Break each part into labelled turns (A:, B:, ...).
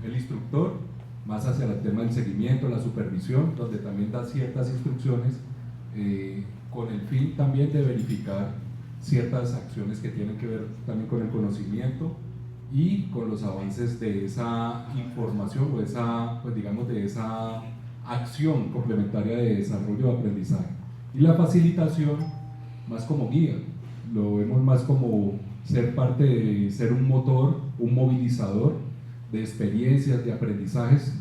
A: el instructor, más hacia el tema del seguimiento, la supervisión, donde también da ciertas instrucciones con el fin también de verificar ciertas acciones que tienen que ver también con el conocimiento y con los avances de esa información o esa, pues digamos, de esa acción complementaria de desarrollo de aprendizaje. Y la facilitación más como guía, lo vemos más como ser parte de ser un motor, un movilizador de experiencias, de aprendizajes,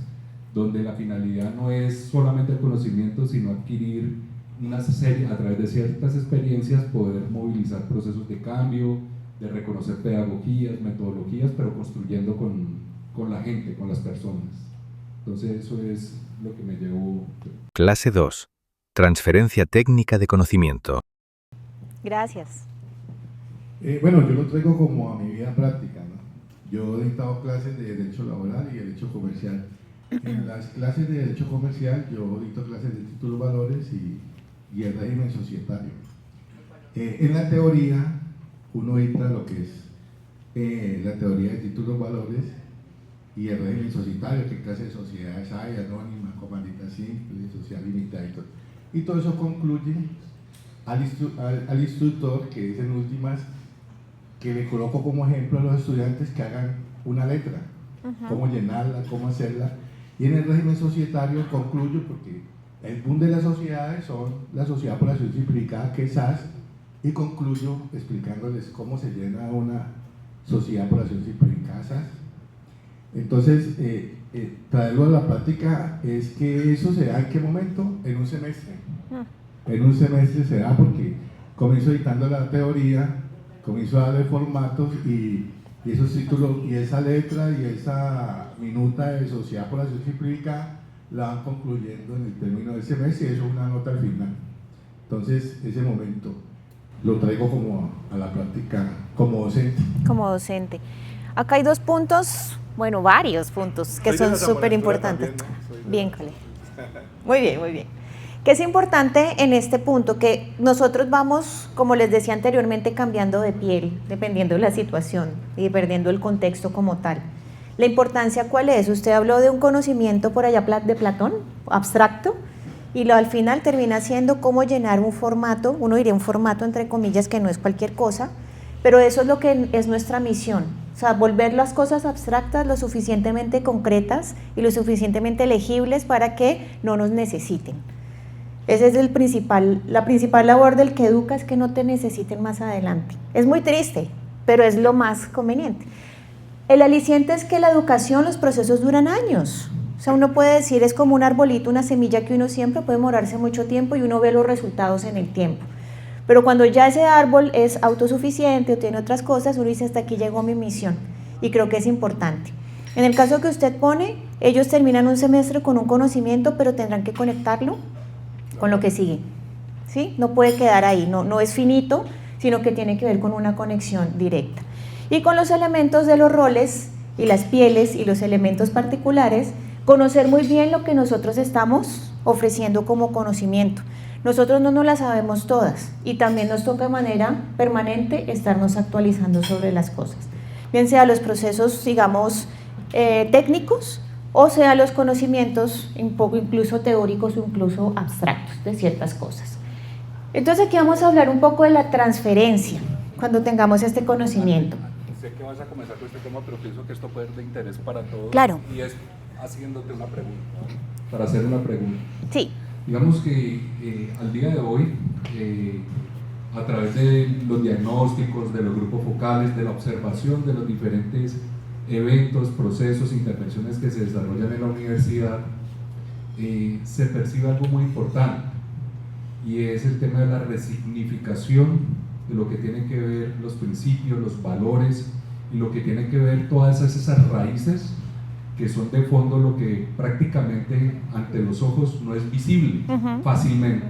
A: donde la finalidad no es solamente el conocimiento, sino adquirir una serie, a través de ciertas experiencias, poder movilizar procesos de cambio, de reconocer pedagogías, metodologías, pero construyendo con la gente, con las personas. Entonces eso es lo que me llevó.
B: Clase 2. Transferencia técnica de conocimiento.
C: Gracias.
D: Bueno, yo lo traigo como a mi vida práctica, ¿no? Yo he dictado clases de Derecho Laboral y Derecho Comercial. En las clases de Derecho Comercial yo dicto clases de títulos valores y el régimen societario. En la teoría uno dicta lo que es la teoría de títulos valores y el régimen societario, qué clase de sociedades hay, anónima, comandita simple, social limitada y todo. Y todo eso concluye al instructor, que es en últimas, que le coloco como ejemplo a los estudiantes que hagan una letra, cómo llenarla, cómo hacerla. Y en el régimen societario concluyo, porque el boom de las sociedades son la sociedad por acción simplificada, que es SAS, y concluyo explicándoles cómo se llena una sociedad por acción simplificada SAS. Entonces, traerlo a la práctica es que eso se da ¿en qué momento? En un semestre. En un semestre se da porque comienzo editando la teoría, comienzo a darle formatos y esos títulos y esa letra y esa minuta de sociedad por acción simplificada la van concluyendo en el término del semestre y eso es una nota al final. Entonces, ese momento lo traigo como a la práctica como docente.
C: Como docente. Acá hay dos puntos, bueno, varios puntos que son súper importantes. ¿No? Bien, colega. Muy bien, muy bien. Que es importante en este punto que nosotros vamos, como les decía anteriormente, cambiando de piel, dependiendo de la situación y dependiendo del contexto como tal. La importancia, ¿cuál es? Usted habló de un conocimiento por allá de Platón, abstracto, y al final termina siendo cómo llenar un formato, uno diría un formato entre comillas que no es cualquier cosa, pero eso es lo que es nuestra misión, o sea, volver las cosas abstractas lo suficientemente concretas y lo suficientemente legibles para que no nos necesiten. Esa es la principal labor del que educa, es que no te necesiten más adelante. Es muy triste, pero es lo más conveniente. El aliciente es que la educación, los procesos duran años. O sea, uno puede decir, es como un arbolito, una semilla que uno siempre puede demorarse mucho tiempo y uno ve los resultados en el tiempo. Pero cuando ya ese árbol es autosuficiente o tiene otras cosas, uno dice, hasta aquí llegó mi misión. Y creo que es importante. En el caso que usted pone, ellos terminan un semestre con un conocimiento, pero tendrán que conectarlo con lo que sigue, ¿sí? No puede quedar ahí, no es finito, sino que tiene que ver con una conexión directa. Y con los elementos de los roles y las pieles y los elementos particulares, conocer muy bien lo que nosotros estamos ofreciendo como conocimiento. Nosotros no nos las sabemos todas y también nos toca de manera permanente estarnos actualizando sobre las cosas, bien sea los procesos, digamos, técnicos, o sea los conocimientos un poco incluso teóricos o incluso abstractos de ciertas cosas. Entonces aquí vamos a hablar un poco de la transferencia cuando tengamos este conocimiento.
A: Sé que vas a comenzar con este tema, pero pienso que esto puede ser de interés para todos.
C: Claro.
A: Y es haciéndote una pregunta, para hacer una pregunta.
C: Sí.
A: Digamos que al día de hoy, a través de los diagnósticos, de los grupos focales, de la observación de los diferentes eventos, procesos, intervenciones que se desarrollan en la universidad, se percibe algo muy importante y es el tema de la resignificación de lo que tiene que ver los principios, los valores y lo que tiene que ver todas esas raíces que son de fondo lo que prácticamente ante los ojos no es visible fácilmente,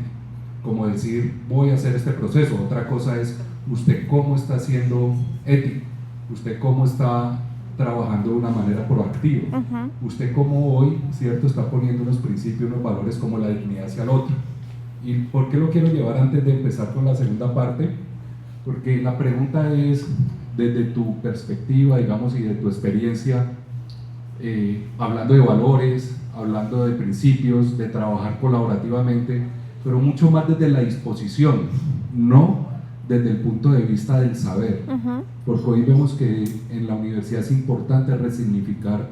A: como decir voy a hacer este proceso. Otra cosa es usted cómo está siendo ético, usted cómo está trabajando de una manera proactiva, usted cómo hoy, ¿cierto?, está poniendo unos principios, unos valores como la dignidad hacia el otro. ¿Y por qué lo quiero llevar antes de empezar con la segunda parte? Porque la pregunta es, desde tu perspectiva, digamos, y de tu experiencia, hablando de valores, hablando de principios, de trabajar colaborativamente, pero mucho más desde la disposición, no desde el punto de vista del saber, porque hoy vemos que en la universidad es importante resignificar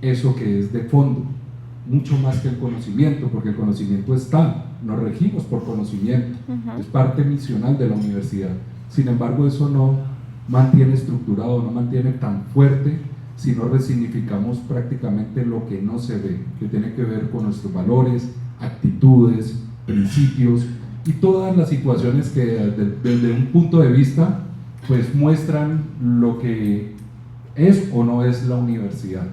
A: eso que es de fondo, mucho más que el conocimiento, porque el conocimiento está, nos regimos por conocimiento, es parte misional de la universidad. Sin embargo, eso no mantiene estructurado, no mantiene tan fuerte si no resignificamos prácticamente lo que no se ve, que tiene que ver con nuestros valores, actitudes, principios y todas las situaciones que desde un punto de vista pues muestran lo que es o no es la universidad,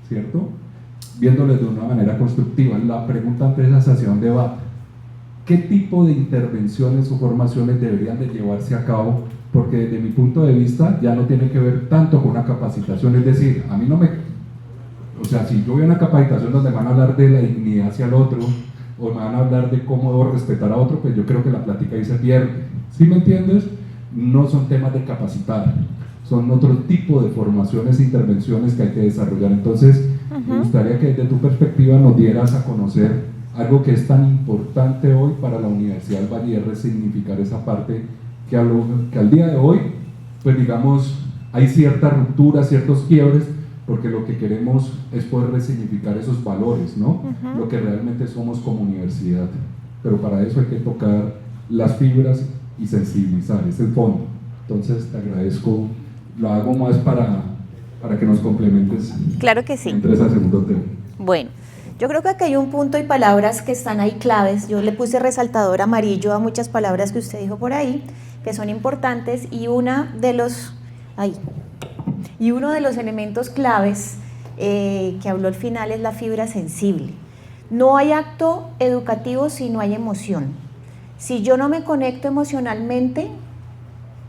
A: ¿cierto? Viéndoles de una manera constructiva. La pregunta antes es hacia dónde va. ¿Qué tipo de intervenciones o formaciones deberían de llevarse a cabo? Porque desde mi punto de vista ya no tiene que ver tanto con una capacitación, es decir, a mí no me... O sea, si yo voy a una capacitación donde van a hablar de la dignidad hacia el otro, o me van a hablar de cómo debo respetar a otro, pues yo creo que la plática ahí se pierde. ¿Sí me entiendes? No son temas de capacitar, son otro tipo de formaciones e intervenciones que hay que desarrollar. Entonces, me gustaría que desde tu perspectiva nos dieras a conocer algo que es tan importante hoy para la Universidad del Valle, resignificar esa parte que al día de hoy, pues digamos, hay cierta ruptura, ciertos quiebres, porque lo que queremos es poder resignificar esos valores, ¿no? Lo que realmente somos como universidad. Pero para eso hay que tocar las fibras y sensibilizar, es el fondo. Entonces te agradezco, lo hago más para que nos complementes.
C: Claro que sí.
A: Entres al segundo tema.
C: Bueno, yo creo que aquí hay un punto y palabras que están ahí claves. Yo le puse resaltador amarillo a muchas palabras que usted dijo por ahí, que son importantes, y uno de los elementos claves que habló al final es la fibra sensible. No hay acto educativo si no hay emoción. Si yo no me conecto emocionalmente,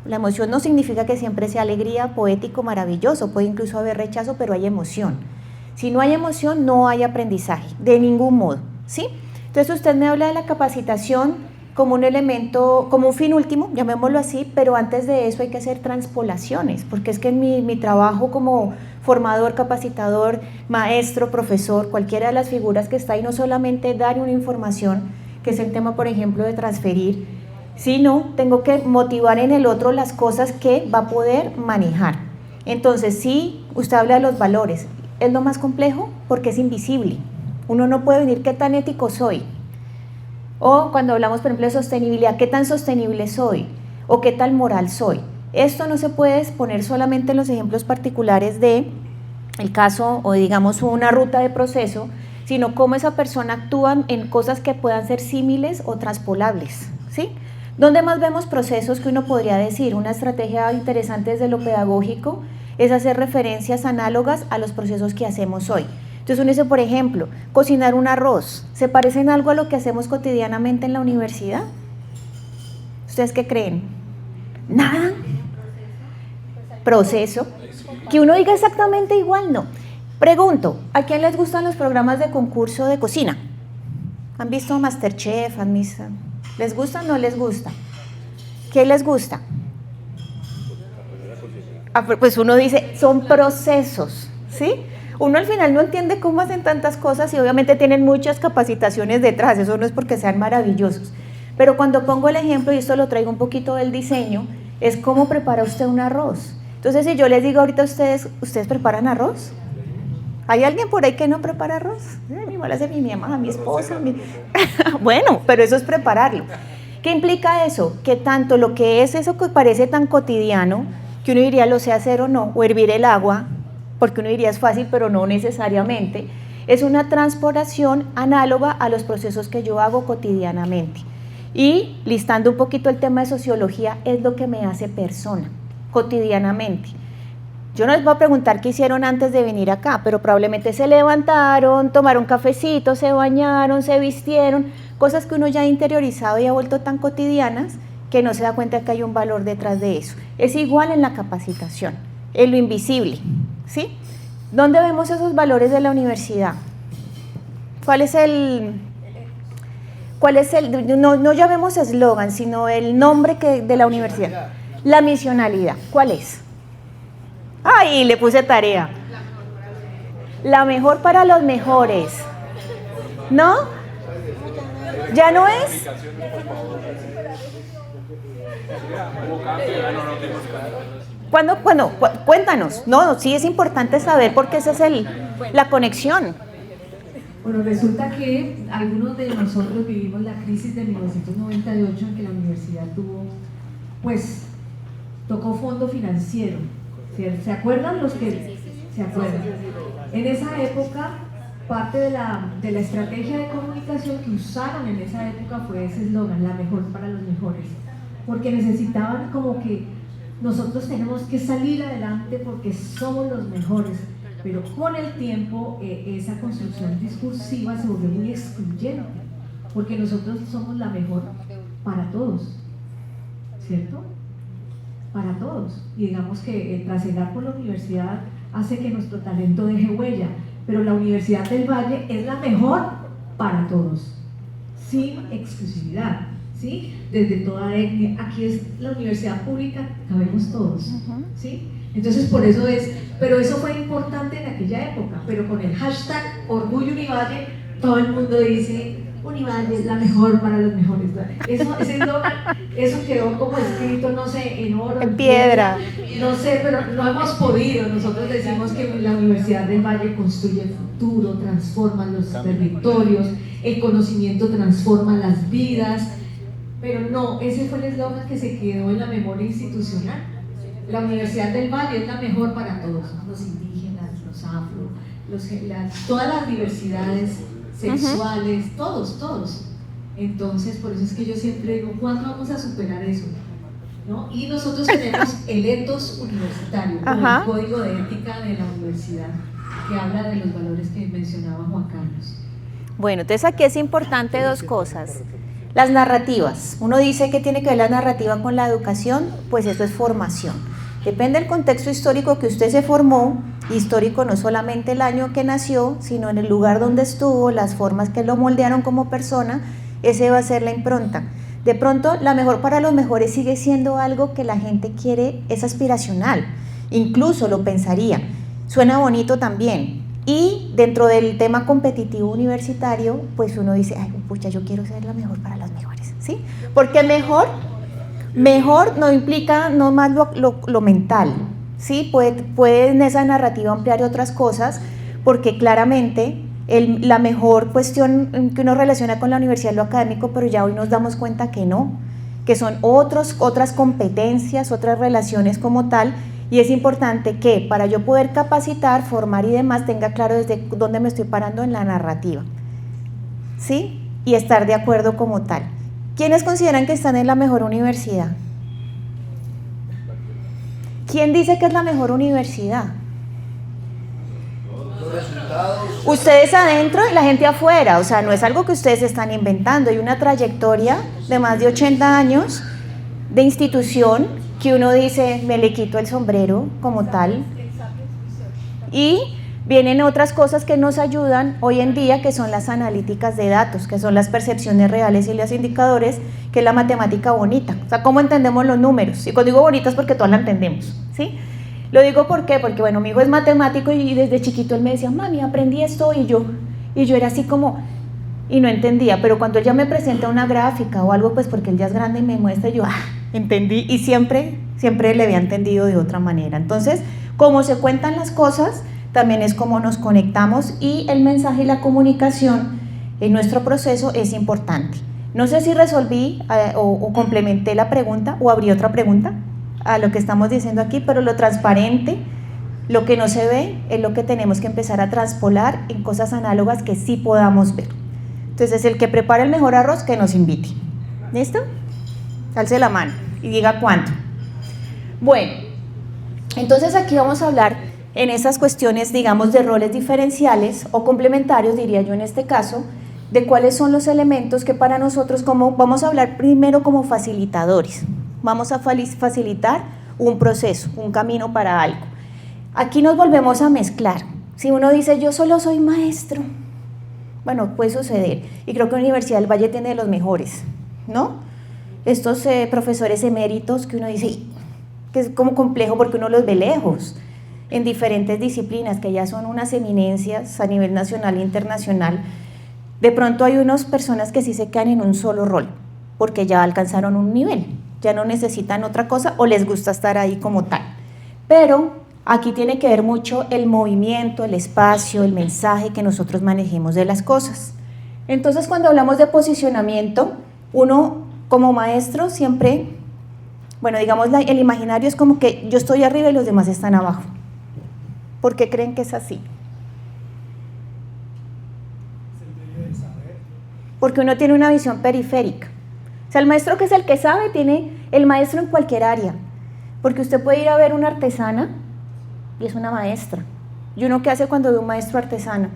C: la emoción no significa que siempre sea alegría, poético, maravilloso, puede incluso haber rechazo, pero hay emoción. Si no hay emoción, no hay aprendizaje, de ningún modo, ¿sí? Entonces usted me habla de la capacitación como un elemento, como un fin último, llamémoslo así, pero antes de eso hay que hacer transpolaciones, porque es que en mi trabajo como formador, capacitador, maestro, profesor, cualquiera de las figuras que está ahí, no solamente dar una información, que es el tema, por ejemplo, de transferir, sino tengo que motivar en el otro las cosas que va a poder manejar. Entonces, sí, usted habla de los valores, es lo más complejo porque es invisible. Uno no puede venir, ¿qué tan ético soy? O cuando hablamos, por ejemplo, de sostenibilidad, ¿qué tan sostenible soy? O ¿qué tal moral soy? Esto no se puede exponer solamente en los ejemplos particulares de el caso o digamos una ruta de proceso, sino cómo esa persona actúa en cosas que puedan ser símiles o transpolables, ¿sí? ¿Dónde más vemos procesos que uno podría decir? Una estrategia interesante desde lo pedagógico es hacer referencias análogas a los procesos que hacemos hoy. Entonces uno dice, por ejemplo, cocinar un arroz, ¿se parece en algo a lo que hacemos cotidianamente en la universidad? ¿Ustedes qué creen? ¿Nada? ¿Proceso? Que uno diga exactamente igual, no. Pregunto, ¿a quién les gustan los programas de concurso de cocina? ¿Han visto Masterchef? ¿Les gusta o no les gusta? ¿Qué les gusta? Pues uno dice, son procesos, ¿sí? Uno al final no entiende cómo hacen tantas cosas y obviamente tienen muchas capacitaciones detrás, eso no es porque sean maravillosos. Pero cuando pongo el ejemplo, y esto lo traigo un poquito del diseño, es cómo prepara usted un arroz. Entonces, si yo les digo ahorita a ustedes, ¿ustedes preparan arroz? ¿Hay alguien por ahí que no prepara arroz? Mi mamá hace mi mamá, mi esposa. Bueno, pero eso es prepararlo. ¿Qué implica eso? Que tanto lo que es eso que parece tan cotidiano, que uno diría lo sé hacer o no, o hervir el agua, porque uno diría es fácil, pero no necesariamente, es una transportación análoga a los procesos que yo hago cotidianamente. Y listando un poquito el tema de sociología, es lo que me hace persona, cotidianamente. Yo no les voy a preguntar qué hicieron antes de venir acá, pero probablemente se levantaron, tomaron cafecito, se bañaron, se vistieron, cosas que uno ya ha interiorizado y ha vuelto tan cotidianas que no se da cuenta que hay un valor detrás de eso. Es igual en la capacitación, en lo invisible, ¿sí? ¿Dónde vemos esos valores de la universidad? ¿Cuál es el no llamemos eslogan, sino el nombre de la universidad? La misionalidad. ¿Cuál es? ¡Ay, le puse tarea! La mejor para los mejores. ¿No? ¿Ya no es? Cuéntanos. No, sí es importante saber porque esa es la conexión.
E: Bueno, resulta que algunos de nosotros vivimos la crisis de 1998 en que la universidad tocó fondo financiero. ¿Se acuerdan los que se acuerdan? En esa época, parte de la estrategia de comunicación que usaron en esa época fue ese eslogan, la mejor para los mejores, porque necesitaban como que nosotros tenemos que salir adelante porque somos los mejores, pero con el tiempo esa construcción discursiva se volvió muy excluyente, porque nosotros somos la mejor para todos, ¿cierto? Para todos, y digamos que el trasegar por la universidad hace que nuestro talento deje huella, pero la Universidad del Valle es la mejor para todos, sin exclusividad, ¿sí? Desde toda etnia. Aquí es la universidad pública, cabemos todos, ¿sí? Entonces por eso pero eso fue importante en aquella época, pero con el hashtag Orgullo Univalle, todo el mundo dice Univalle es la mejor para los mejores. Eso quedó como escrito, no sé, en oro,
C: en piedra.
E: No sé, pero no hemos podido. Nosotros decimos que la Universidad del Valle construye el futuro, transforma los territorios, el conocimiento transforma las vidas, pero no, ese fue el eslogan que se quedó en la memoria institucional. La Universidad del Valle es la mejor para todos, los indígenas, los afro, todas las diversidades sexuales, todos. Entonces, por eso es que yo siempre digo, ¿cuándo vamos a superar eso? ¿No? Y nosotros tenemos el ethos universitario, el código de ética de la universidad, que habla de los valores que mencionaba Juan Carlos.
C: Bueno, entonces aquí es importante dos cosas. Las narrativas. Uno dice que tiene que ver la narrativa con la educación, pues eso es formación. Depende del contexto histórico que usted se formó, histórico no solamente el año que nació, sino en el lugar donde estuvo, las formas que lo moldearon como persona, ese va a ser la impronta. De pronto, la mejor para los mejores sigue siendo algo que la gente quiere, es aspiracional, incluso lo pensaría, suena bonito también. Y dentro del tema competitivo universitario, pues uno dice, ay, pucha, yo quiero ser la mejor para los mejores, ¿sí? Porque mejor no implica no más lo mental, ¿sí? Puede en esa narrativa ampliar otras cosas, porque claramente la mejor cuestión que uno relaciona con la universidad es lo académico, pero ya hoy nos damos cuenta que no, que son otras competencias, otras relaciones como tal, y es importante que para yo poder capacitar, formar y demás, tenga claro desde dónde me estoy parando en la narrativa, ¿sí? Y estar de acuerdo como tal. ¿Quiénes consideran que están en la mejor universidad? ¿Quién dice que es la mejor universidad? Ustedes adentro y la gente afuera, o sea, no es algo que ustedes están inventando, hay una trayectoria de más de 80 años de institución que uno dice, me le quito el sombrero como tal, y vienen otras cosas que nos ayudan hoy en día, que son las analíticas de datos, que son las percepciones reales y los indicadores, que es la matemática bonita, o sea, cómo entendemos los números, y cuando digo bonitas porque todas la entendemos, ¿sí? Lo digo ¿por qué? Porque bueno, mi hijo es matemático y desde chiquito él me decía, mami, aprendí esto, y yo era así como, y no entendía, pero cuando él ya me presenta una gráfica o algo, pues porque él ya es grande y me muestra, yo, entendí, y siempre le había entendido de otra manera. Entonces, como se cuentan las cosas, también es como nos conectamos, y el mensaje y la comunicación en nuestro proceso es importante. No sé si resolví o complementé la pregunta o abrí otra pregunta a lo que estamos diciendo aquí, pero lo transparente, lo que no se ve, es lo que tenemos que empezar a traspolar en cosas análogas que sí podamos ver. Entonces, el que prepare el mejor arroz, que nos invite. ¿Listo? Alce la mano y diga cuánto. Bueno, entonces aquí vamos a hablar en esas cuestiones, digamos, de roles diferenciales o complementarios, diría yo en este caso, de cuáles son los elementos que para nosotros, vamos a hablar primero como facilitadores. Vamos a facilitar un proceso, un camino para algo. Aquí nos volvemos a mezclar. Si uno dice, yo solo soy maestro, bueno, puede suceder. Y creo que la Universidad del Valle tiene de los mejores, ¿no? Estos profesores eméritos que uno dice, que es como complejo porque uno los ve lejos. en diferentes disciplinas que ya son unas eminencias a nivel nacional e internacional, de pronto hay unas personas que sí se quedan en un solo rol, porque ya alcanzaron un nivel, ya no necesitan otra cosa o les gusta estar ahí como tal. Pero aquí tiene que ver mucho el movimiento, el espacio, el mensaje que nosotros manejemos de las cosas. Entonces, cuando hablamos de posicionamiento, uno como maestro siempre, bueno, digamos, el imaginario es como que yo estoy arriba y los demás están abajo. ¿Por qué creen que es así? Porque uno tiene una visión periférica. O sea, el maestro que es el que sabe, tiene el maestro en cualquier área. Porque usted puede ir a ver una artesana y es una maestra. ¿Y uno qué hace cuando ve un maestro artesano?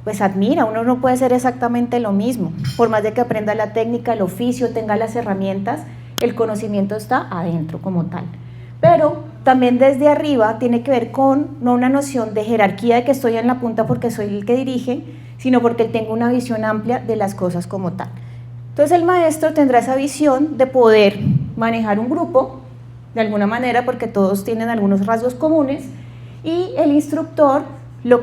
C: Pues admira, uno no puede hacer exactamente lo mismo. Por más de que aprenda la técnica, el oficio, tenga las herramientas, el conocimiento está adentro como tal. Pero también desde arriba tiene que ver con no una noción de jerarquía de que estoy en la punta porque soy el que dirige, sino porque tengo una visión amplia de las cosas como tal. Entonces el maestro tendrá esa visión de poder manejar un grupo de alguna manera porque todos tienen algunos rasgos comunes, y el instructor,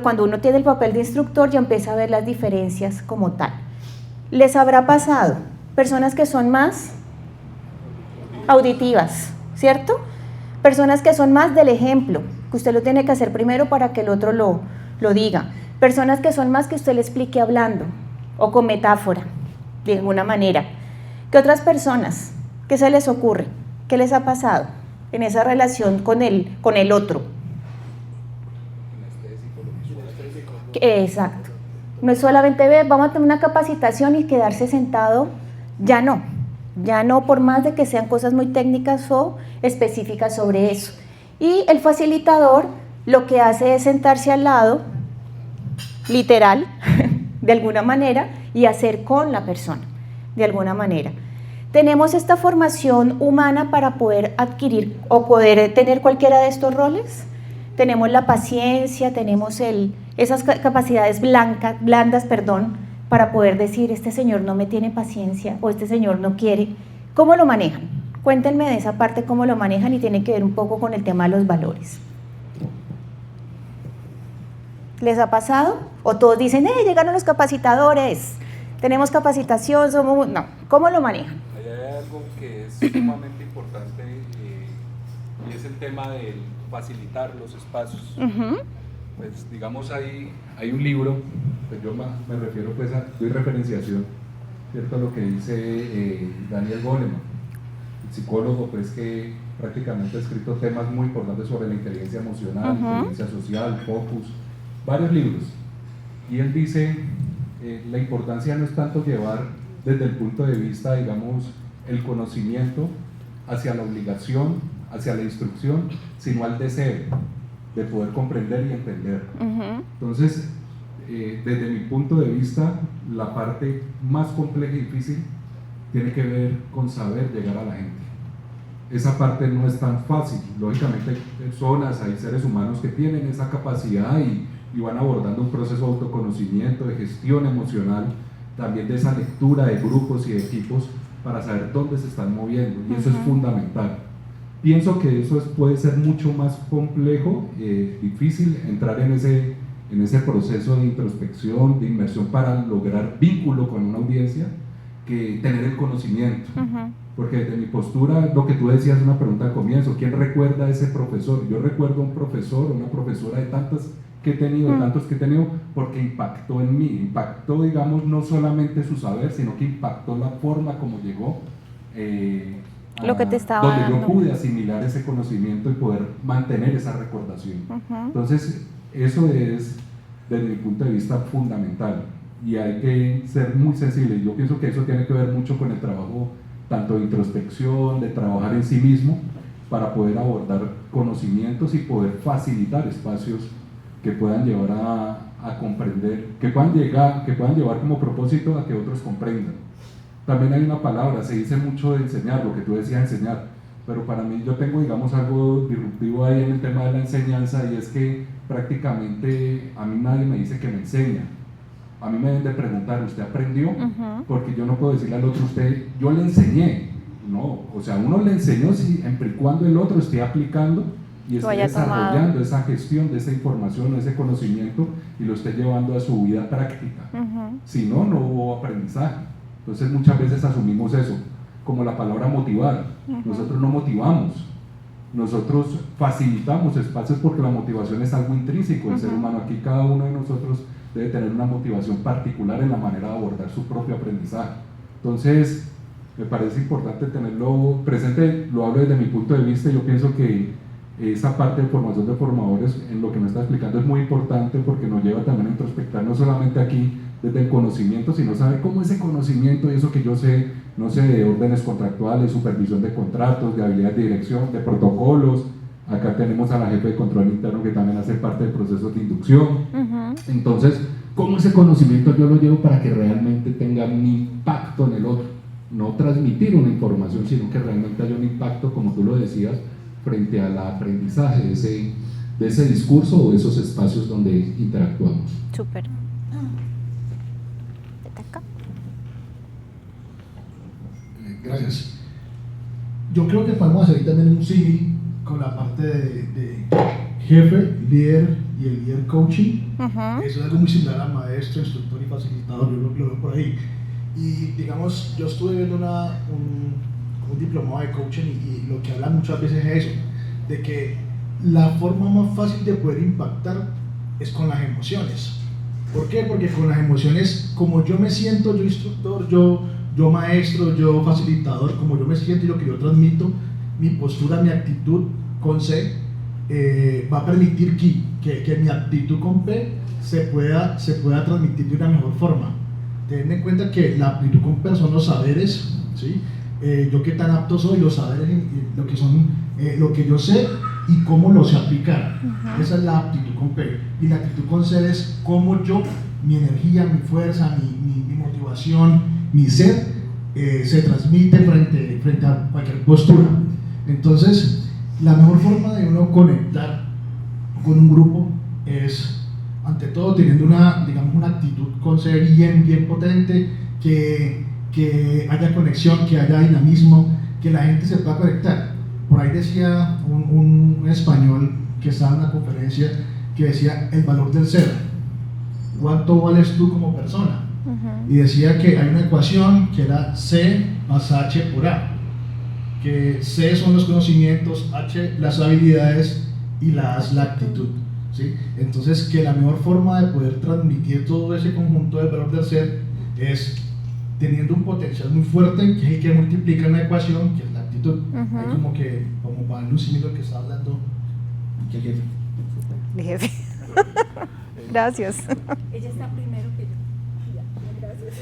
C: cuando uno tiene el papel de instructor, ya empieza a ver las diferencias como tal. ¿Les habrá pasado? Personas que son más auditivas, ¿cierto? Personas que son más del ejemplo, que usted lo tiene que hacer primero para que el otro lo diga. Personas que son más que usted le explique hablando o con metáfora, de alguna manera. ¿Qué otras personas? ¿Qué se les ocurre? ¿Qué les ha pasado en esa relación con el otro? Exacto. No es solamente ver, vamos a tener una capacitación y quedarse sentado, ya no, por más de que sean cosas muy técnicas o específicas sobre eso. Y el facilitador lo que hace es sentarse al lado, literal, de alguna manera, y hacer con la persona, de alguna manera. ¿Tenemos esta formación humana para poder adquirir o poder tener cualquiera de estos roles? Tenemos la paciencia, tenemos esas capacidades blandas, para poder decir, este señor no me tiene paciencia o este señor no quiere. ¿Cómo lo manejan? Cuéntenme de esa parte, cómo lo manejan, y tiene que ver un poco con el tema de los valores. ¿Les ha pasado? ¿O todos dicen, llegaron los capacitadores, tenemos capacitación, no? ¿Cómo lo manejan?
A: Hay algo que es sumamente importante y es el tema de facilitar los espacios. Pues digamos, hay un libro, pues yo me refiero pues doy referenciación, ¿cierto? A lo que dice Daniel Goleman, el psicólogo pues que prácticamente ha escrito temas muy importantes sobre la inteligencia emocional, inteligencia social, focus, varios libros. Y él dice, la importancia no es tanto llevar desde el punto de vista, digamos, el conocimiento hacia la obligación, hacia la instrucción, sino al deseo de poder comprender y entender. Entonces, desde mi punto de vista, la parte más compleja y difícil tiene que ver con saber llegar a la gente. Esa parte no es tan fácil. Lógicamente hay personas, hay seres humanos que tienen esa capacidad y van abordando un proceso de autoconocimiento, de gestión emocional, también de esa lectura de grupos y de equipos para saber dónde se están moviendo, y eso es fundamental. Pienso que eso puede ser mucho más complejo, difícil entrar en ese proceso de introspección, de inmersión para lograr vínculo con una audiencia, que tener el conocimiento. Porque desde mi postura, lo que tú decías, una pregunta al comienzo, ¿quién recuerda a ese profesor? Yo recuerdo a un profesor o una profesora de tantos que he tenido, porque impactó en mí, impactó, digamos, no solamente su saber, sino que impactó la forma como llegó,
C: lo que te estaba
A: donde
C: dando.
A: yo pude asimilar ese conocimiento y poder mantener esa recordación. Entonces, eso es, desde mi punto de vista, fundamental, y hay que ser muy sensible. Yo pienso que eso tiene que ver mucho con el trabajo tanto de introspección, de trabajar en sí mismo, para poder abordar conocimientos y poder facilitar espacios que puedan llevar a comprender, que puedan llevar como propósito a que otros comprendan. También hay una palabra, se dice mucho de enseñar, lo que tú decías, enseñar, pero para mí yo tengo, digamos, algo disruptivo ahí en el tema de la enseñanza, y es que prácticamente a mí nadie me dice que me enseña. A mí me deben de preguntar, ¿usted aprendió? Porque yo no puedo decirle al otro, yo le enseñé. No, o sea, uno le enseñó siempre y cuando el otro esté aplicando y esté desarrollando esa gestión de esa información, ese conocimiento y lo esté llevando a su vida práctica. Si no, no hubo aprendizaje. Entonces muchas veces asumimos eso, como la palabra motivar. Nosotros no motivamos, nosotros facilitamos espacios porque la motivación es algo intrínseco del ser humano. Aquí cada uno de nosotros debe tener una motivación particular en la manera de abordar su propio aprendizaje. Entonces, me parece importante tenerlo presente, lo hablo desde mi punto de vista. Yo pienso que esa parte de formación de formadores, en lo que me está explicando, es muy importante porque nos lleva también a introspectar, no solamente aquí desde el conocimiento, sino saber cómo ese conocimiento y eso que yo sé, no sé, de órdenes contractuales, supervisión de contratos, de habilidades de dirección, de protocolos. Acá tenemos a la jefe de control interno que también hace parte del proceso de inducción. Entonces, ¿cómo ese conocimiento yo lo llevo para que realmente tenga un impacto en el otro? No transmitir una información, sino que realmente haya un impacto, como tú lo decías, frente al aprendizaje de ese discurso o de esos espacios donde interactuamos.
C: Súper.
F: Gracias. Yo creo que podemos hacer también un símil con la parte de jefe, líder y el líder coaching. Eso es algo muy similar a maestro, instructor y facilitador, yo lo veo por ahí. Y digamos, yo estuve viendo un diplomado de coaching y lo que hablan muchas veces es eso, de que la forma más fácil de poder impactar es con las emociones. ¿Por qué? Porque con las emociones, como yo me siento, yo instructor, yo maestro, yo facilitador, como yo me siento y lo que yo transmito, mi postura, mi actitud con C, va a permitir que mi actitud con P se pueda transmitir de una mejor forma. Ten en cuenta que la aptitud con P son los saberes, ¿sí? Yo qué tan apto soy, los saberes, lo que son, lo que yo sé y cómo lo sé aplicar. Esa es la aptitud con P. Y la actitud con C es cómo yo, mi energía, mi fuerza, mi motivación, mi ser, se transmite frente a cualquier postura. Entonces, la mejor forma de uno conectar con un grupo es, ante todo, teniendo una actitud con C bien potente, que haya conexión, que haya dinamismo, que la gente se pueda conectar. Por ahí decía un español que estaba en una conferencia que decía el valor del ser. ¿Cuánto vales tú como persona? Y decía que hay una ecuación que era C más H por A, que C son los conocimientos, H las habilidades y la A es la actitud, ¿sí? Entonces, que la mejor forma de poder transmitir todo ese conjunto del valor del ser es teniendo un potencial muy fuerte, que es el que multiplica en la ecuación, que es la actitud. Es como para lucir lo que está hablando el jefe.
C: El jefe. Gracias.
G: Ella está primero que yo. Ya, gracias.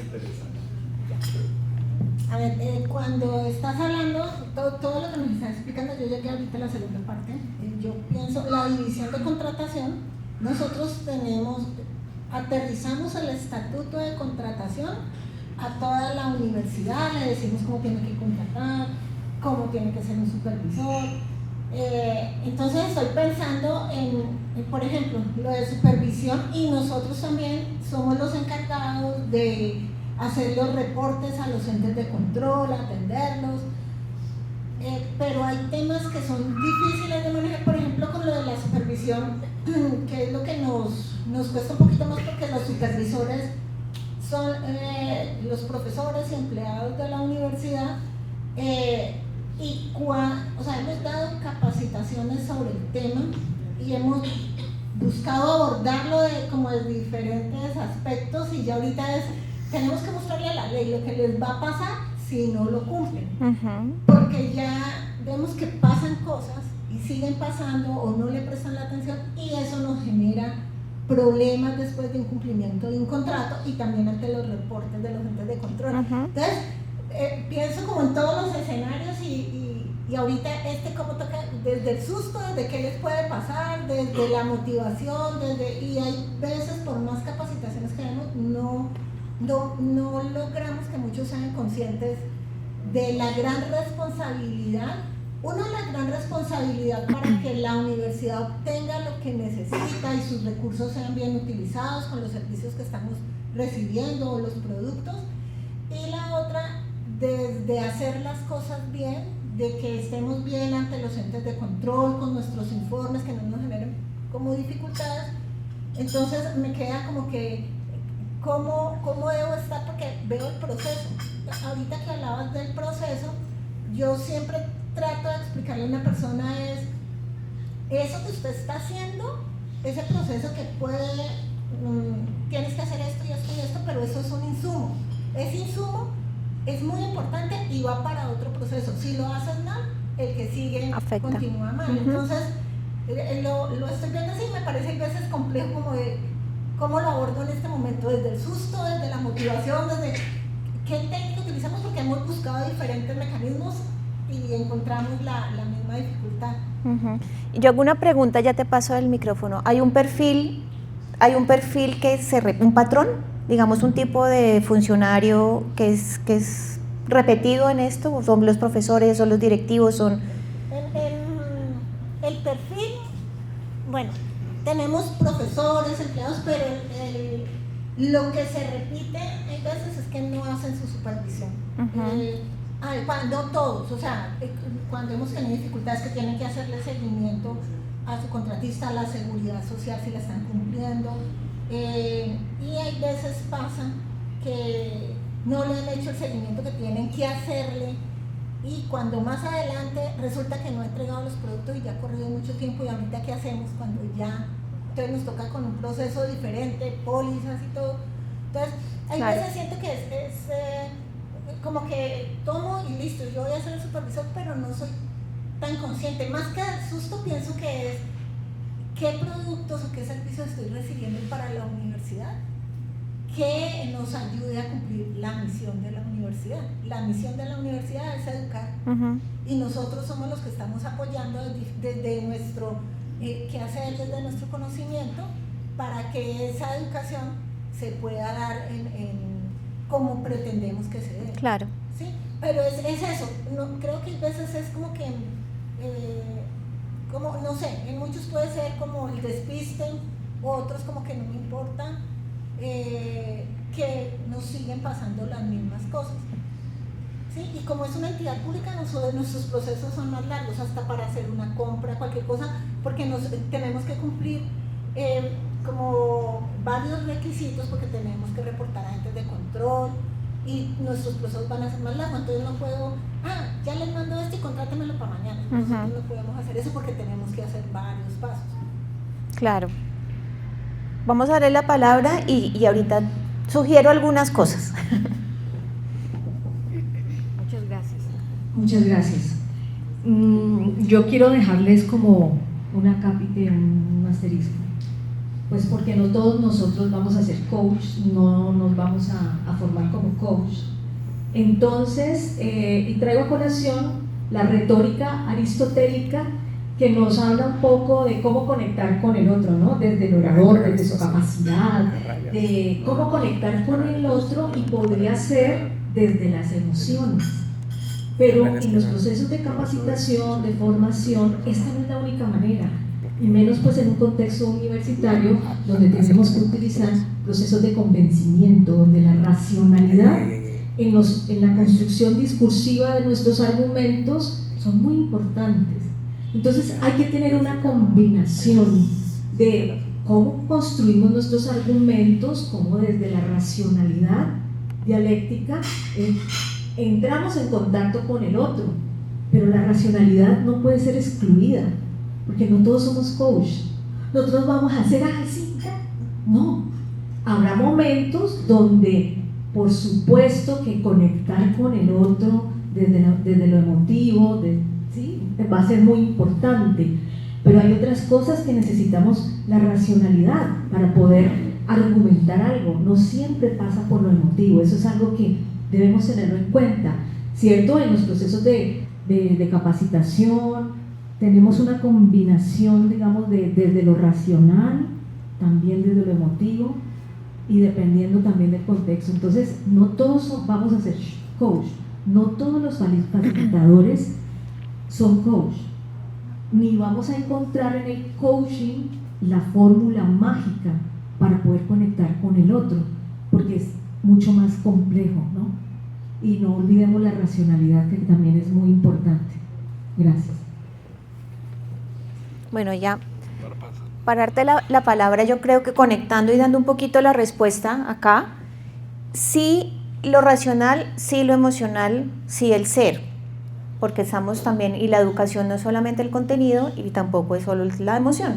G: A ver, cuando estás hablando, todo lo que nos estás explicando, yo llegué ahorita a la segunda parte. Yo pienso, la división de contratación, nosotros aterrizamos el estatuto de contratación a toda la universidad, le decimos cómo tiene que contratar, cómo tiene que ser un supervisor. Entonces estoy pensando en, por ejemplo, lo de supervisión, y nosotros también somos los encargados de hacer los reportes a los entes de control, atenderlos, pero hay temas que son difíciles de manejar, por ejemplo con lo de la supervisión, que es lo que nos cuesta un poquito más, porque los supervisores son los profesores y empleados de la universidad, hemos dado capacitaciones sobre el tema y hemos buscado abordarlo como de diferentes aspectos, y ya ahorita tenemos que mostrarle a la ley lo que les va a pasar si no lo cumplen, porque ya vemos que pasan cosas y siguen pasando o no le prestan la atención, y eso nos genera problemas después de incumplimiento de un contrato y también ante los reportes de los entes de control. Entonces, pienso como en todos los escenarios y ahorita como toca desde el susto, desde qué les puede pasar, desde la motivación, y hay veces por más capacitaciones que damos, no logramos que muchos sean conscientes de la gran responsabilidad. La gran responsabilidad para que la universidad obtenga lo que necesita y sus recursos sean bien utilizados con los servicios que estamos recibiendo o los productos, y la otra, desde hacer las cosas bien, de que estemos bien ante los entes de control, con nuestros informes, que no nos generen como dificultades. Entonces me queda como que, ¿cómo debo estar? Porque veo el proceso. Ahorita que hablabas del proceso, yo siempre trato de explicarle a una persona es, eso que usted está haciendo, ese proceso que puede, tienes que hacer esto y esto y esto, pero eso es un insumo. Ese insumo es muy importante y va para otro proceso. Si lo haces mal, el que sigue
C: afecta,
G: continúa mal. Entonces, lo estoy viendo así, me parece a veces complejo como de cómo lo abordo en este momento, desde el susto, desde la motivación, desde qué técnica utilizamos, porque hemos buscado diferentes mecanismos y encontramos la misma dificultad.
C: Yo hago una pregunta, ya te paso el micrófono. ¿Hay un perfil que un patrón, digamos un tipo de funcionario que es repetido en esto? ¿O son los profesores, son los directivos, son...?
G: El perfil, bueno, tenemos profesores, empleados, pero lo que se repite hay veces es que no hacen su supervisión. No todos, o sea, cuando hemos tenido dificultades que tienen que hacerle seguimiento a su contratista, a la seguridad social, si la están cumpliendo, y hay veces pasa que no le han hecho el seguimiento que tienen que hacerle, y cuando más adelante resulta que no ha entregado los productos y ya ha corrido mucho tiempo, y ahorita qué hacemos cuando ya, entonces nos toca con un proceso diferente, pólizas y todo. Entonces hay veces siento que es como que tomo y listo, yo voy a ser el supervisor, pero no soy tan consciente. Más que el susto, pienso que es qué productos o qué servicios estoy recibiendo para la universidad que nos ayude a cumplir la misión de la universidad. La misión de la universidad es educar, y nosotros somos los que estamos apoyando desde nuestro quehacer, desde nuestro conocimiento, para que esa educación se pueda dar en como pretendemos que se dé.
C: Claro.
G: ¿Sí? Pero es eso, no, creo que a veces es como que, como, no sé, en muchos puede ser como el despiste, otros como que no me importa, que nos siguen pasando las mismas cosas. ¿Sí? Y como es una entidad pública, nuestros procesos son más largos, hasta para hacer una compra, cualquier cosa, porque tenemos que cumplir como varios requisitos, porque tenemos que reportar a entes de control y nuestros procesos van a ser más largos. Entonces no puedo, ya les mando esto y contrátemelo para mañana. Nosotros no podemos hacer eso porque tenemos que hacer varios pasos.
C: Claro. Vamos a darle la palabra y ahorita sugiero algunas cosas.
E: Muchas gracias. Muchas gracias. Yo quiero dejarles como una cápita, un asterisco. Pues porque no todos nosotros vamos a ser coach, no nos vamos a formar como coach. Entonces, y traigo a colación la retórica aristotélica que nos habla un poco de cómo conectar con el otro, ¿no? Desde el orador, desde su capacidad, de cómo conectar con el otro, y podría ser desde las emociones. Pero en los procesos de capacitación, de formación, esta no es la única manera. Y menos pues en un contexto universitario donde tenemos que utilizar procesos de convencimiento, donde la racionalidad en la construcción discursiva de nuestros argumentos son muy importantes. Entonces hay que tener una combinación de cómo construimos nuestros argumentos, cómo desde la racionalidad dialéctica entramos en contacto con el otro, pero la racionalidad no puede ser excluida, porque no todos somos coach. Nosotros vamos a hacer así, no. Habrá momentos donde, por supuesto, que conectar con el otro desde lo emotivo, ¿sí? Va a ser muy importante, pero hay otras cosas que necesitamos la racionalidad para poder argumentar algo. No siempre pasa por lo emotivo, eso es algo que debemos tenerlo en cuenta, ¿cierto? En los procesos de capacitación tenemos una combinación, digamos, desde lo racional, también desde lo emotivo, y dependiendo también del contexto. Entonces, no todos vamos a ser coach, no todos los facilitadores son coach, ni vamos a encontrar en el coaching la fórmula mágica para poder conectar con el otro, porque es mucho más complejo, ¿no? Y no olvidemos la racionalidad, que también es muy importante. Gracias.
C: Bueno, ya para darte la palabra, yo creo que conectando y dando un poquito la respuesta acá, sí lo racional, sí lo emocional, sí el ser, porque estamos también, y la educación no es solamente el contenido y tampoco es solo la emoción.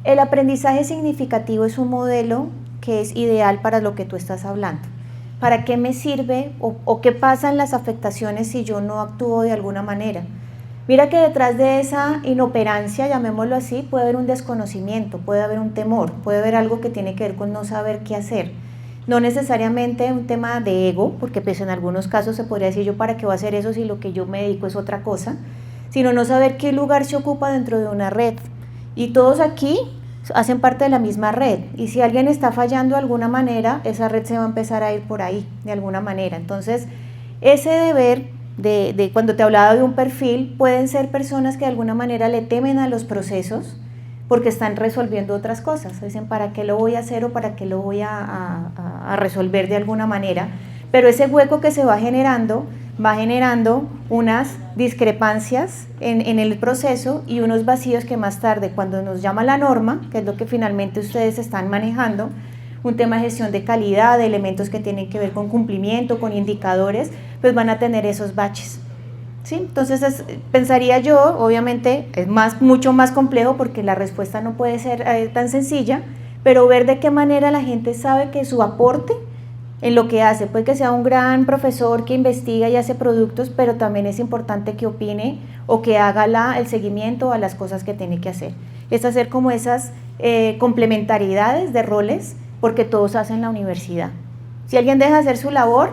C: El aprendizaje significativo es un modelo que es ideal para lo que tú estás hablando. ¿Para qué me sirve o qué pasa en las afectaciones si yo no actúo de alguna manera? Mira que detrás de esa inoperancia, llamémoslo así, puede haber un desconocimiento, puede haber un temor, puede haber algo que tiene que ver con no saber qué hacer. No necesariamente un tema de ego, porque pues en algunos casos se podría decir yo para qué voy a hacer eso si lo que yo me dedico es otra cosa, sino no saber qué lugar se ocupa dentro de una red. Y todos aquí hacen parte de la misma red, y si alguien está fallando de alguna manera, esa red se va a empezar a ir por ahí, de alguna manera. Entonces, ese deber de cuando te hablaba de un perfil, pueden ser personas que de alguna manera le temen a los procesos porque están resolviendo otras cosas. Dicen, ¿para qué lo voy a hacer o para qué lo voy a resolver de alguna manera? Pero ese hueco que se va generando unas discrepancias en el proceso y unos vacíos que más tarde, cuando nos llama la norma, que es lo que finalmente ustedes están manejando, un tema de gestión de calidad, de elementos que tienen que ver con cumplimiento, con indicadores, pues van a tener esos baches. ¿Sí? Entonces pensaría yo, obviamente es mucho más complejo porque la respuesta no puede ser tan sencilla, pero ver de qué manera la gente sabe que su aporte en lo que hace, puede que sea un gran profesor que investiga y hace productos, pero también es importante que opine o que haga el seguimiento a las cosas que tiene que hacer. Es hacer como esas complementariedades de roles, porque todos hacen la universidad. Si alguien deja de hacer su labor,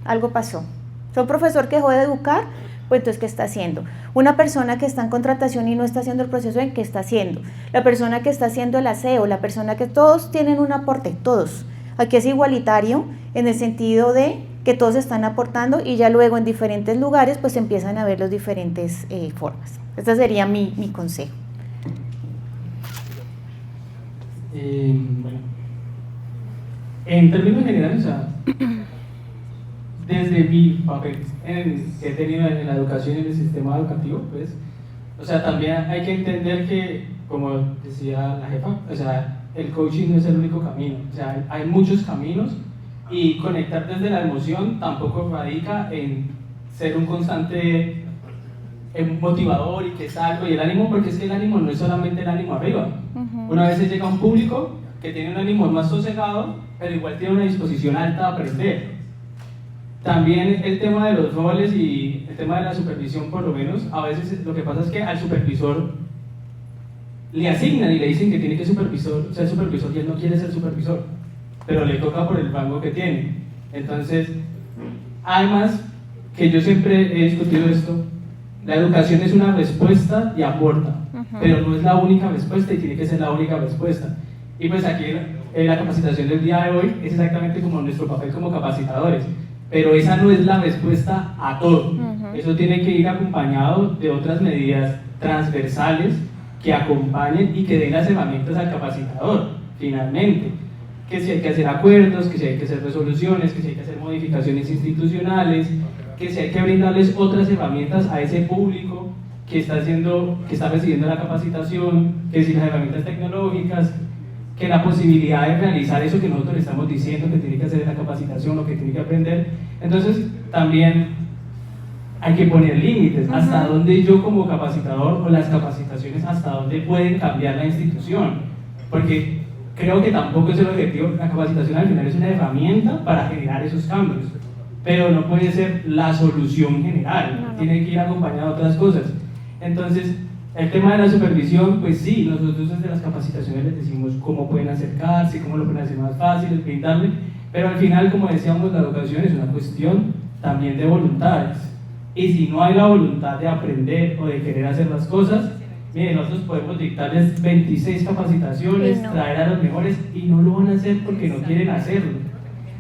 C: algo pasó. Si un profesor que dejó de educar, pues entonces ¿qué está haciendo? Una persona que está en contratación y no está haciendo el proceso, ¿qué está haciendo? La persona que está haciendo el aseo, la persona que todos tienen un aporte, todos. Aquí es igualitario en el sentido de que todos están aportando y ya luego en diferentes lugares pues empiezan a ver las diferentes formas. Este sería mi consejo.
H: Bueno, en términos generales, o sea, desde mi papel que he tenido en la educación y en el sistema educativo, pues, o sea, también hay que entender que, como decía la jefa, o sea, el coaching no es el único camino, o sea, hay muchos caminos y conectar desde la emoción tampoco radica en ser un constante motivador y que salgo y el ánimo, porque es que el ánimo no es solamente el ánimo arriba. Una vez llega un público que tiene un ánimo más sosegado, pero igual tiene una disposición alta a aprender. También el tema de los roles y el tema de la supervisión, por lo menos, a veces lo que pasa es que al supervisor le asignan y le dicen que tiene que ser supervisor y él no quiere ser supervisor, pero le toca por el rango que tiene. Entonces, además, que yo siempre he discutido esto, la educación es una respuesta y aporta, pero no es la única respuesta y tiene que ser la única respuesta. Y pues aquí la capacitación del día de hoy es exactamente como nuestro papel como capacitadores, pero esa no es la respuesta a todo. Eso tiene que ir acompañado de otras medidas transversales que acompañen y que den las herramientas al capacitador, finalmente. Que si hay que hacer acuerdos, que si hay que hacer resoluciones, que si hay que hacer modificaciones institucionales, que si hay que brindarles otras herramientas a ese público que está recibiendo la capacitación, que si las herramientas tecnológicas, que la posibilidad de realizar eso que nosotros le estamos diciendo que tiene que hacer en la capacitación, lo que tiene que aprender. Entonces también hay que poner límites, hasta dónde yo como capacitador o las capacitaciones, hasta dónde pueden cambiar la institución, porque creo que tampoco es el objetivo. La capacitación al final es una herramienta para generar esos cambios, pero no puede ser la solución general, tiene que ir acompañado de otras cosas. Entonces, el tema de la supervisión, pues sí, nosotros desde las capacitaciones les decimos cómo pueden acercarse, cómo lo pueden hacer más fácil, brindarle, pero al final, como decíamos, la educación es una cuestión también de voluntades. Y si no hay la voluntad de aprender o de querer hacer las cosas, miren, nosotros podemos dictarles 26 capacitaciones, traer a los mejores y no lo van a hacer porque no quieren hacerlo.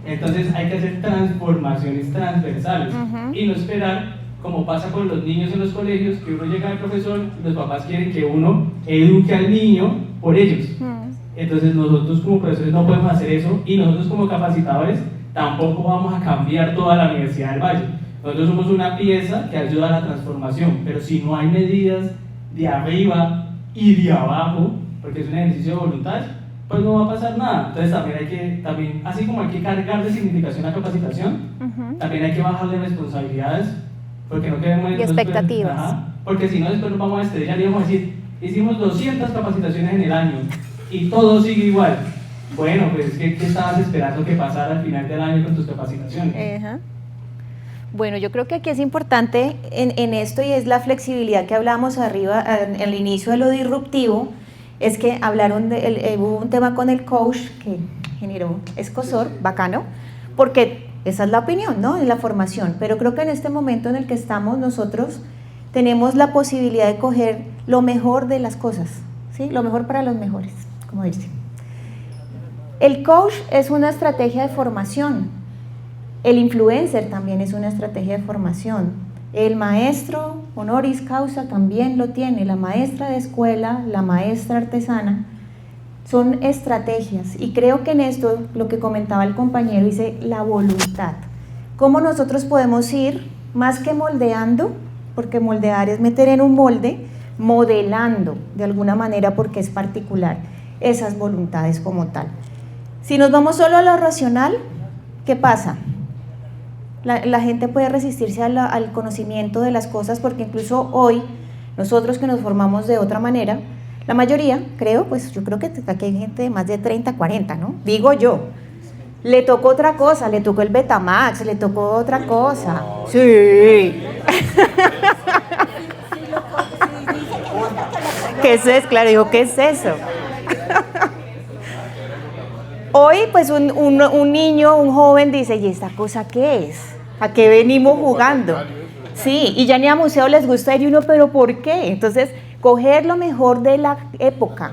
H: Entonces hay que hacer transformaciones transversales y no esperar, como pasa con los niños en los colegios, que uno llega al profesor y los papás quieren que uno eduque al niño por ellos. Entonces nosotros como profesores no podemos hacer eso y nosotros como capacitadores tampoco vamos a cambiar toda la Universidad del Valle. Nosotros somos una pieza que ayuda a la transformación, pero si no hay medidas de arriba y de abajo, porque es un ejercicio de voluntad, pues no va a pasar nada. Entonces también así como hay que cargar de significación la capacitación, también hay que bajarle responsabilidades, porque no queremos...
C: Y expectativas.
H: Porque si no, después nos vamos a estrellar y vamos a decir, hicimos 200 capacitaciones en el año y todo sigue igual. Bueno, pues ¿qué estabas esperando que pasara al final del año con tus capacitaciones?
C: Bueno, yo creo que aquí es importante en esto, y es la flexibilidad que hablábamos arriba, en el inicio de lo disruptivo, es que hubo un tema con el coach que generó escozor, bacano, porque esa es la opinión, ¿no? Es la formación, pero creo que en este momento en el que estamos nosotros tenemos la posibilidad de coger lo mejor de las cosas, ¿sí? Lo mejor para los mejores, como dicen. El coach es una estrategia de formación, el influencer también es una estrategia de formación, el maestro honoris causa también lo tiene, la maestra de escuela, la maestra artesana, son estrategias, y creo que en esto, lo que comentaba el compañero, dice la voluntad, cómo nosotros podemos ir, más que moldeando, porque moldear es meter en un molde, modelando de alguna manera porque es particular, esas voluntades como tal. Si nos vamos solo a lo racional, ¿qué pasa? La gente puede resistirse al conocimiento de las cosas, porque incluso hoy, nosotros que nos formamos de otra manera, la mayoría, creo, pues yo creo que aquí hay gente de más de 30, 40, ¿no? Digo yo, le tocó otra cosa, le tocó el Betamax, le tocó otra cosa. Sí. ¿Qué es eso? Claro, digo, ¿qué es eso? Hoy, pues un niño, un joven dice, ¿y esta cosa qué es? ¿A qué venimos jugando? Sí, y ya ni a museo les gusta ir, y uno, ¿pero por qué? Entonces, coger lo mejor de la época,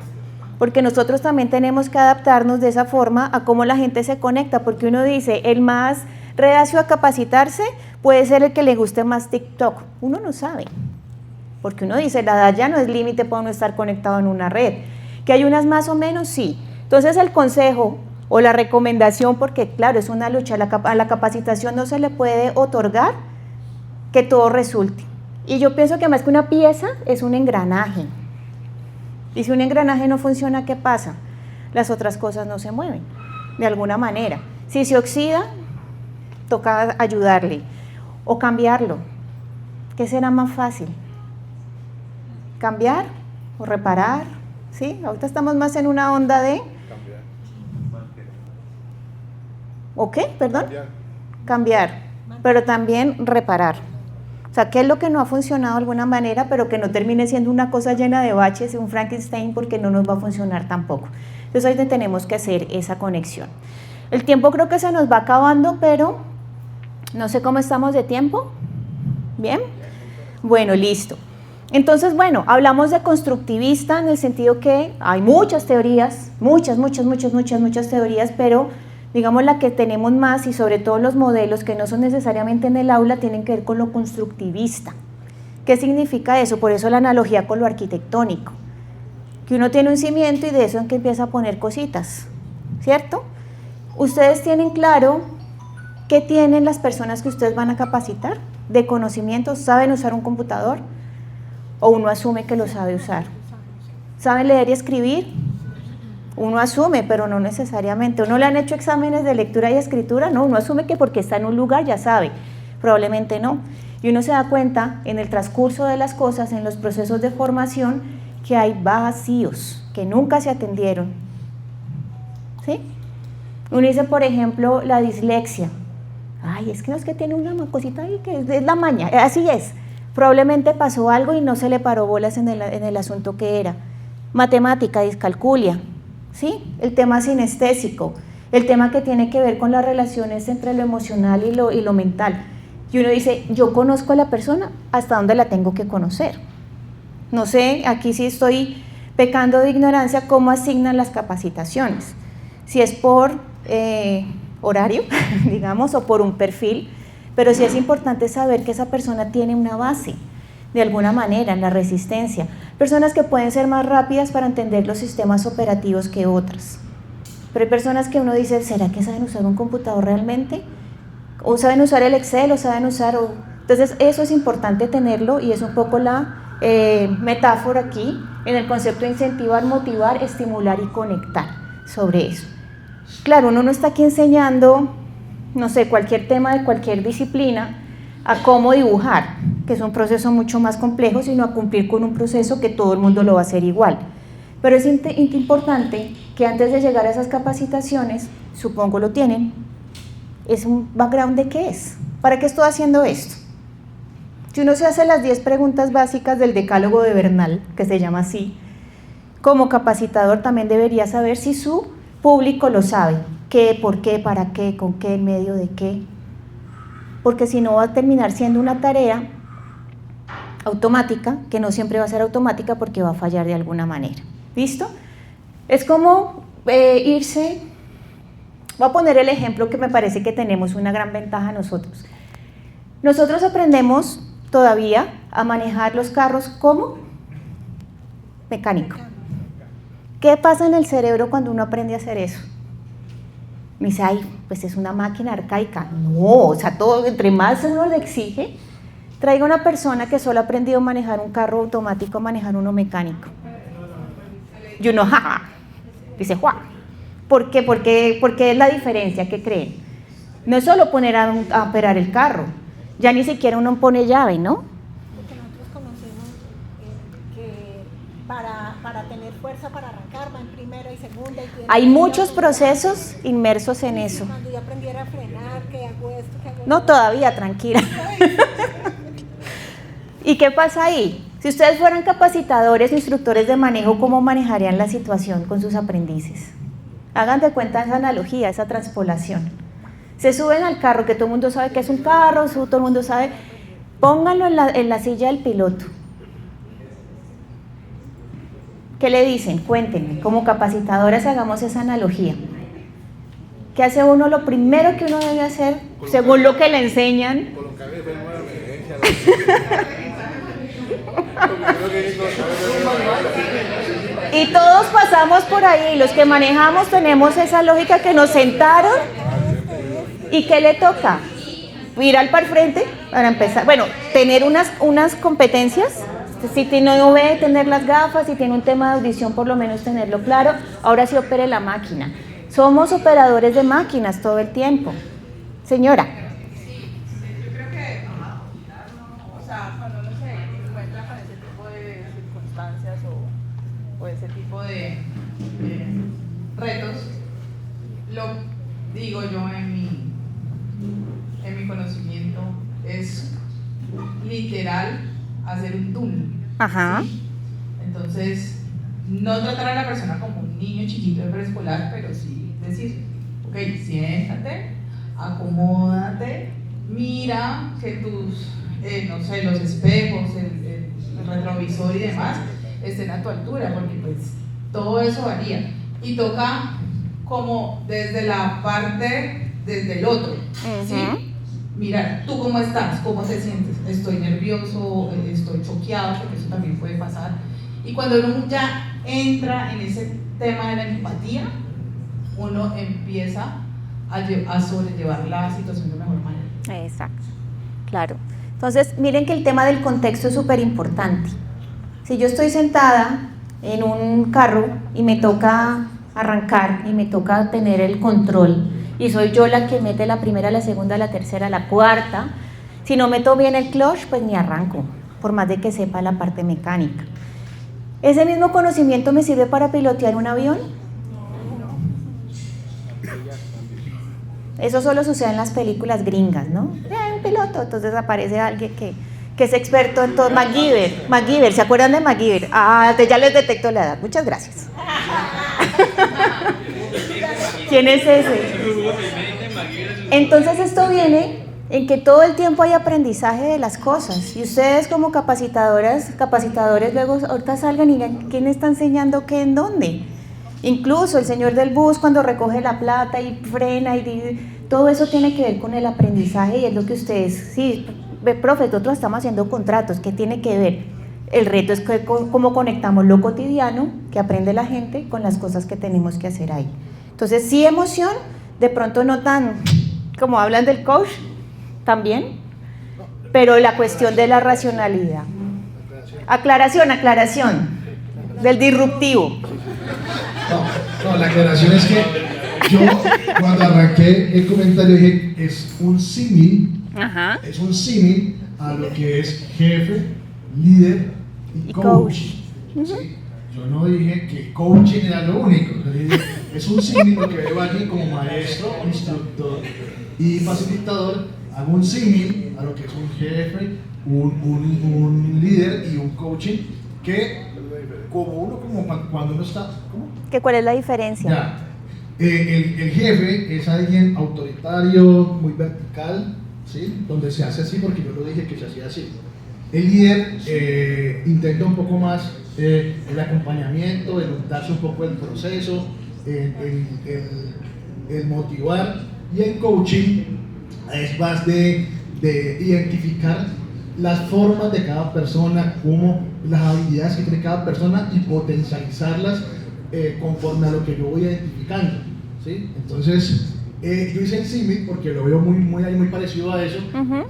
C: porque nosotros también tenemos que adaptarnos de esa forma a cómo la gente se conecta, porque uno dice, el más reacio a capacitarse puede ser el que le guste más TikTok. Uno no sabe, porque uno dice, la edad ya no es límite para uno estar conectado en una red. ¿Que hay unas más o menos? Sí. Entonces el consejo o la recomendación, porque claro, es una lucha, a la capacitación no se le puede otorgar que todo resulte. Y yo pienso que más que una pieza es un engranaje. Y si un engranaje no funciona, ¿qué pasa? Las otras cosas no se mueven, de alguna manera. Si se oxida, toca ayudarle o cambiarlo. ¿Qué será más fácil? ¿Cambiar o reparar? ¿Sí? Ahorita estamos más en una onda de... ¿O qué? ¿Perdón? Cambiar, pero también reparar. O sea, ¿qué es lo que no ha funcionado de alguna manera, pero que no termine siendo una cosa llena de baches y un Frankenstein, porque no nos va a funcionar tampoco? Entonces ahí tenemos que hacer esa conexión. El tiempo creo que se nos va acabando, pero no sé cómo estamos de tiempo. ¿Bien? Bueno, listo. Entonces, bueno, hablamos de constructivista en el sentido que hay muchas teorías, muchas teorías, pero digamos la que tenemos más, y sobre todo los modelos que no son necesariamente en el aula, tienen que ver con lo constructivista. ¿Qué significa eso? Por eso la analogía con lo arquitectónico, que uno tiene un cimiento y de eso en que empieza a poner cositas, ¿cierto? Ustedes tienen claro qué tienen las personas que ustedes van a capacitar de conocimientos. ¿Saben usar un computador? ¿O uno asume que lo sabe usar? ¿Saben leer y escribir? Uno asume, pero no necesariamente. ¿Uno le han hecho exámenes de lectura y escritura? No, uno asume que porque está en un lugar ya sabe. Probablemente no. Y uno se da cuenta en el transcurso de las cosas, en los procesos de formación, que hay vacíos que nunca se atendieron. ¿Sí? Uno dice, por ejemplo, la dislexia. Ay, es que no es que tiene una cosita ahí que es la maña. Así es. Probablemente pasó algo y no se le paró bolas en el asunto que era. Matemática, discalculia, ¿sí? El tema sinestésico, el tema que tiene que ver con las relaciones entre lo emocional y lo mental. Y uno dice, yo conozco a la persona hasta dónde la tengo que conocer. No sé, aquí sí estoy pecando de ignorancia cómo asignan las capacitaciones. Si es por horario, digamos, o por un perfil. Pero sí es importante saber que esa persona tiene una base, de alguna manera, en la resistencia. Personas que pueden ser más rápidas para entender los sistemas operativos que otras. Pero hay personas que uno dice, ¿será que saben usar un computador realmente? o saben usar el Excel, o saben usar... Entonces eso es importante tenerlo y es un poco la metáfora aquí en el concepto de incentivar, motivar, estimular y conectar sobre eso. Claro, uno no está aquí enseñando, no sé, cualquier tema de cualquier disciplina a cómo dibujar, que es un proceso mucho más complejo, sino a cumplir con un proceso que todo el mundo lo va a hacer igual. Pero es importante que antes de llegar a esas capacitaciones, supongo lo tienen, es un background de qué es, ¿para qué estoy haciendo esto? Si uno se hace las 10 preguntas básicas del decálogo de Bernal, que se llama así, como capacitador también debería saber si su público lo sabe, qué, por qué, para qué, con qué, en medio de qué, porque si no va a terminar siendo una tarea automática, que no siempre va a ser automática porque va a fallar de alguna manera. ¿Listo? Es como irse, voy a poner el ejemplo que me parece que tenemos una gran ventaja nosotros. Nosotros aprendemos todavía a manejar los carros como mecánico. ¿Qué pasa en el cerebro cuando uno aprende a hacer eso? Me dice, ay, pues es una máquina arcaica. No, o sea, todo, entre más uno le exige, traiga una persona que solo ha aprendido a manejar un carro automático, a manejar uno mecánico. Y uno, jaja, dice, ¡juá! ¿Por qué? Porque es la diferencia, ¿qué creen? No es solo poner a operar el carro, ya ni siquiera uno pone llave, ¿no?
G: Porque nosotros conocemos que para tener fuerza para arrancar va en primera y segunda.
C: Hay muchos procesos inmersos en eso.
G: Cuando yo aprendiera a frenar, que hago esto, que hago
C: No, todavía, tranquila. ¿Y qué pasa ahí? Si ustedes fueran capacitadores, instructores de manejo, ¿cómo manejarían la situación con sus aprendices? Hagan de cuenta esa analogía, esa transpolación. Se suben al carro, que todo el mundo sabe que es un carro, todo el mundo sabe, pónganlo en la silla del piloto. ¿Qué le dicen? Cuéntenme, como capacitadoras hagamos esa analogía. ¿Qué hace uno? Lo primero que uno debe hacer, según lo que le enseñan. Y todos pasamos por ahí, los que manejamos tenemos esa lógica que nos sentaron. ¿Y qué le toca? Mirar para el frente para empezar. Bueno, tener unas competencias. Si no ve, tener las gafas, si tiene un tema de audición, por lo menos tenerlo claro. Ahora sí opere la máquina. Somos operadores de máquinas todo el tiempo. Señora.
I: Yo creo que, o sea, cuando uno se encuentra con ese tipo de circunstancias o ese tipo de retos, lo digo yo en mi conocimiento, es literal hacer un túnel.
C: Ajá.
I: ¿Sí? Entonces, no tratar a la persona como un niño chiquito de preescolar, pero sí decir, ok, siéntate, acomódate, mira que tus, no sé, los espejos, el retrovisor y demás estén a tu altura, porque pues todo eso varía. Y toca como desde la parte, desde el otro, ¿sí? Mira, ¿tú cómo estás? ¿Cómo te sientes? ¿Estoy nervioso? ¿Estoy choqueado? Porque eso también puede pasar. Y cuando uno ya entra en ese tema de la empatía, uno empieza a sobrellevar la situación de mejor manera.
C: Exacto, claro. Entonces, miren que el tema del contexto es súper importante. Si yo estoy sentada en un carro y me toca arrancar y me toca tener el control, y soy yo la que mete la primera, la segunda, la tercera, la cuarta, si no meto bien el clutch, pues ni arranco, por más de que sepa la parte mecánica. ¿Ese mismo conocimiento me sirve para pilotear un avión? Eso solo sucede en las películas gringas, ¿no? Un piloto, entonces aparece alguien que es experto en todo. MacGyver, ¿se acuerdan de MacGyver? Ah, ya les detecto la edad, muchas gracias. ¿Quién es ese? Entonces esto viene en que todo el tiempo hay aprendizaje de las cosas y ustedes como capacitadores luego ahorita salgan y digan ¿quién está enseñando qué en dónde? Incluso el señor del bus cuando recoge la plata y frena y todo eso tiene que ver con el aprendizaje y es lo que ustedes, sí, profe, nosotros estamos haciendo contratos, ¿qué tiene que ver? El reto es cómo conectamos lo cotidiano que aprende la gente con las cosas que tenemos que hacer ahí. Entonces sí emoción, de pronto no tan como hablan del coach, también, pero la cuestión de la racionalidad. Aclaración del disruptivo.
F: No, la aclaración es que yo cuando arranqué el comentario dije, es un símil a lo que es jefe, líder y coach. ¿Sí? Yo no dije que coaching era lo único, yo dije, es un símil lo que veo aquí como maestro, instructor y facilitador, hago un símil a lo que es un jefe, un líder y un coaching que como cuando uno está... ¿cómo?
C: ¿Cuál es la diferencia?
F: Ya. El jefe es alguien autoritario, muy vertical, ¿sí? Donde se hace así porque yo lo dije que se hacía así. El líder intenta un poco más el acompañamiento, el untarse un poco el proceso, el motivar, y el coaching es más de identificar las formas de cada persona, como las habilidades que tiene cada persona y potencializarlas conforme a lo que yo voy identificando, ¿sí? Entonces, yo hice el símil porque lo veo muy parecido a eso.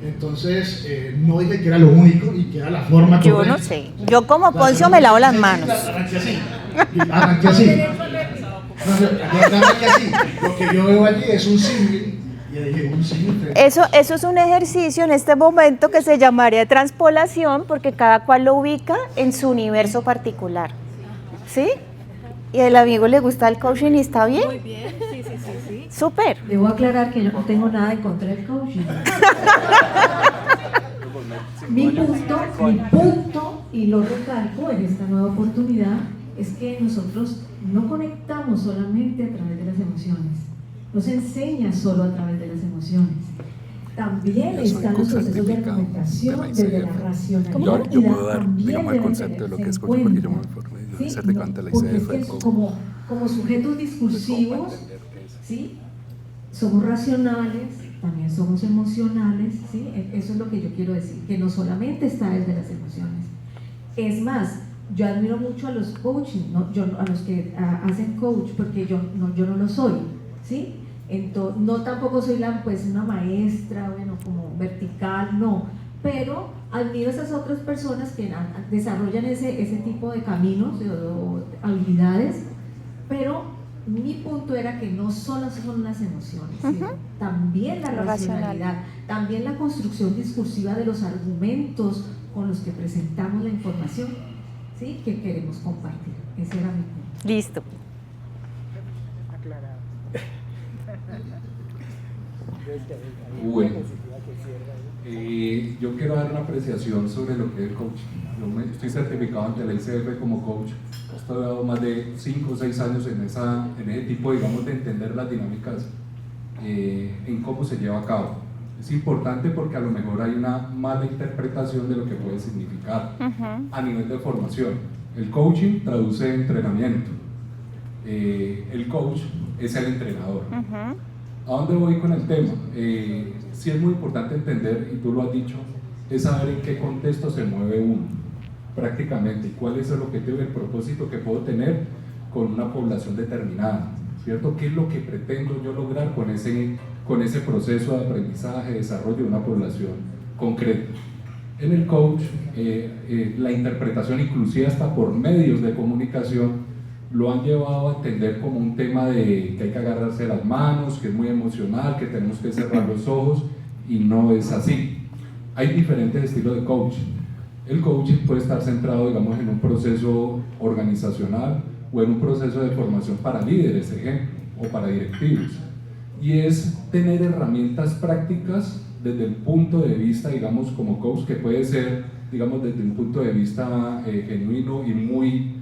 F: Entonces, no dije que era lo único y que era la forma
C: yo correcta. No sé, yo como Poncio me lavo las manos.
F: Arranqué así. Lo que yo veo allí es un símil.
C: Eso es un ejercicio en este momento que se llamaría transpolación, porque cada cual lo ubica en su universo particular, ¿sí? Y al amigo le gusta el coaching y está bien.
E: Muy bien, sí.
C: Súper.
E: Debo aclarar que yo no tengo nada en contra del coaching. Mi punto, y lo recalco en esta nueva oportunidad, es que nosotros no conectamos solamente a través de las emociones. No se enseña solo a través de las emociones. También están los procesos de argumentación desde la racionalidad.
B: Yo puedo dar, digamos, el concepto de lo que es coaching porque yo me informé.
E: ¿Sí?
B: Certificante la
E: Porque
B: ICF.
E: es que como sujetos discursivos, ¿sí? Somos racionales, también somos emocionales, ¿sí? Eso es lo que yo quiero decir, que no solamente está desde las emociones. Es más, yo admiro mucho a los coaching, ¿no? A los que hacen coach, porque yo no lo soy, ¿sí? Entonces, no tampoco soy una maestra, como vertical, no, pero admiro a esas otras personas que desarrollan ese tipo de caminos o habilidades, pero mi punto era que no solo son las emociones, sino también la racionalidad, también la construcción discursiva de los argumentos con los que presentamos la información, ¿sí? Que queremos compartir. Ese era mi punto.
C: Listo.
A: Bueno, yo quiero dar una apreciación sobre lo que es el coaching. Yo estoy certificado ante la ICF como coach. He estado más de 5 o 6 años en ese tipo, digamos, de entender las dinámicas en cómo se lleva a cabo. Es importante porque a lo mejor hay una mala interpretación de lo que puede significar a nivel de formación. El coaching traduce entrenamiento. El coach es el entrenador. ¿A dónde voy con el tema? Sí es muy importante entender, y tú lo has dicho, es saber en qué contexto se mueve uno, prácticamente, y cuál es el objetivo y el propósito que puedo tener con una población determinada, ¿cierto? ¿Qué es lo que pretendo yo lograr con ese proceso de aprendizaje, desarrollo de una población concreta? En el coach, la interpretación, inclusive hasta por medios de comunicación, lo han llevado a entender como un tema de que hay que agarrarse las manos, que es muy emocional, que tenemos que cerrar los ojos, y no es así. Hay diferentes estilos de coaching. El coaching puede estar centrado, digamos, en un proceso organizacional o en un proceso de formación para líderes, ejemplo, o para directivos. Y es tener herramientas prácticas desde el punto de vista, digamos, como coach, que puede ser, digamos, desde un punto de vista genuino y muy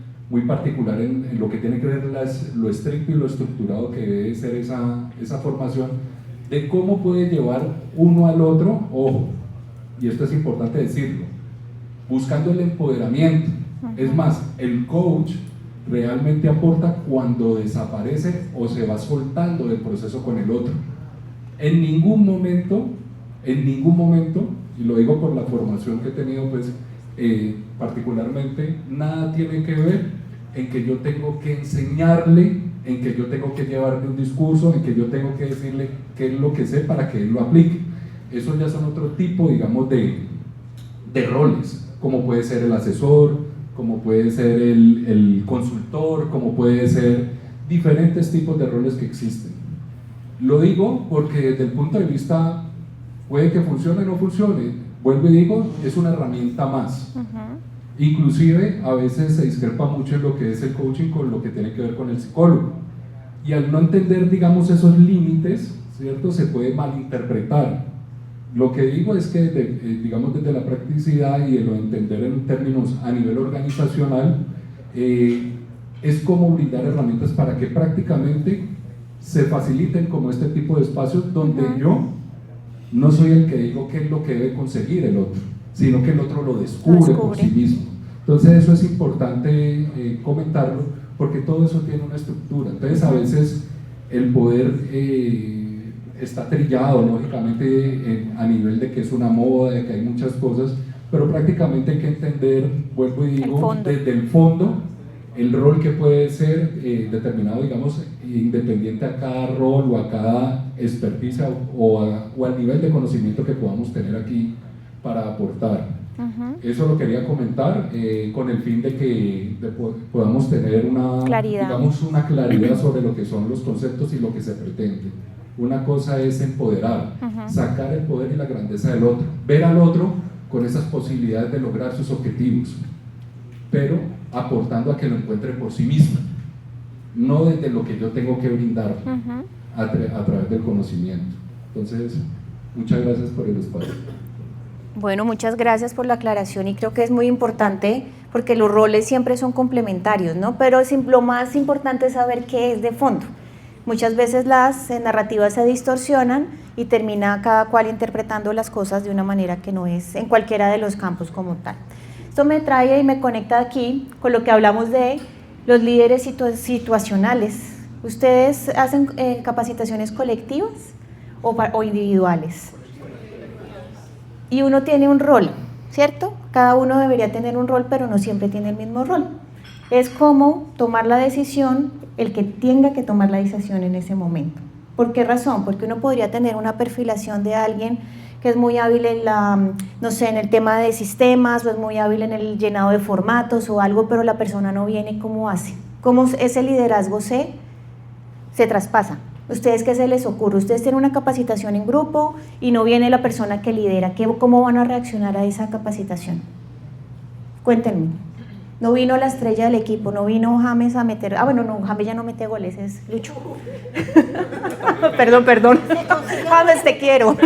A: particular en lo que tiene que ver lo estricto y lo estructurado que debe ser esa formación, de cómo puede llevar uno al otro, ojo, y esto es importante decirlo, buscando el empoderamiento. Es más, el coach realmente aporta cuando desaparece o se va soltando del proceso con el otro. En ningún momento, y lo digo por la formación que he tenido, pues particularmente, nada tiene que ver en que yo tengo que enseñarle, en que yo tengo que llevarle un discurso, en que yo tengo que decirle qué es lo que sé para que él lo aplique. esos ya son otro tipo, digamos, de roles, como puede ser el asesor, como puede ser el consultor, como puede ser diferentes tipos de roles que existen. Lo digo porque desde el punto de vista, puede que funcione o no funcione, vuelvo y digo, es una herramienta más. Inclusive a veces se discrepa mucho en lo que es el coaching con lo que tiene que ver con el psicólogo, y al no entender, digamos, esos límites, ¿cierto?, se puede malinterpretar. Lo que digo es que, digamos, desde la practicidad y de lo entender en términos a nivel organizacional, es como brindar herramientas para que prácticamente se faciliten como este tipo de espacios donde yo no soy el que digo qué es lo que debe conseguir el otro, sino que el otro lo descubre por sí mismo. Entonces eso es importante comentarlo, porque todo eso tiene una estructura. Entonces a veces el poder está trillado, lógicamente, a nivel de que es una moda, de que hay muchas cosas, pero prácticamente hay que entender, vuelvo y digo, desde el fondo, el rol que puede ser determinado, digamos, independiente a cada rol o a cada experticia o al nivel de conocimiento que podamos tener aquí para aportar. Eso lo quería comentar con el fin de que podamos tener una claridad sobre lo que son los conceptos y lo que se pretende. Una cosa es empoderar, sacar el poder y la grandeza del otro, ver al otro con esas posibilidades de lograr sus objetivos, pero aportando a que lo encuentre por sí mismo, no desde lo que yo tengo que brindar a través del conocimiento. Entonces, muchas gracias por el espacio.
C: Bueno, muchas gracias por la aclaración, y creo que es muy importante porque los roles siempre son complementarios, ¿no? Pero lo más importante es saber qué es de fondo. Muchas veces las narrativas se distorsionan y termina cada cual interpretando las cosas de una manera que no es en cualquiera de los campos como tal. Esto me trae y me conecta aquí con lo que hablamos de los líderes situacionales. ¿Ustedes hacen capacitaciones colectivas o individuales? Y uno tiene un rol, ¿cierto? Cada uno debería tener un rol, pero no siempre tiene el mismo rol. Es como tomar la decisión, el que tenga que tomar la decisión en ese momento. ¿Por qué razón? Porque uno podría tener una perfilación de alguien que es muy hábil en no sé, en el tema de sistemas, o es muy hábil en el llenado de formatos o algo, pero la persona no viene. ¿Cómo hace? ¿Cómo ese liderazgo se traspasa? ¿Ustedes qué se les ocurre? Ustedes tienen una capacitación en grupo y no viene la persona que lidera. ¿Cómo van a reaccionar a esa capacitación? Cuéntenme. No vino la estrella del equipo, no vino James a meter... bueno, no, James ya no mete goles, es Lucho. Perdón. James, te quiero.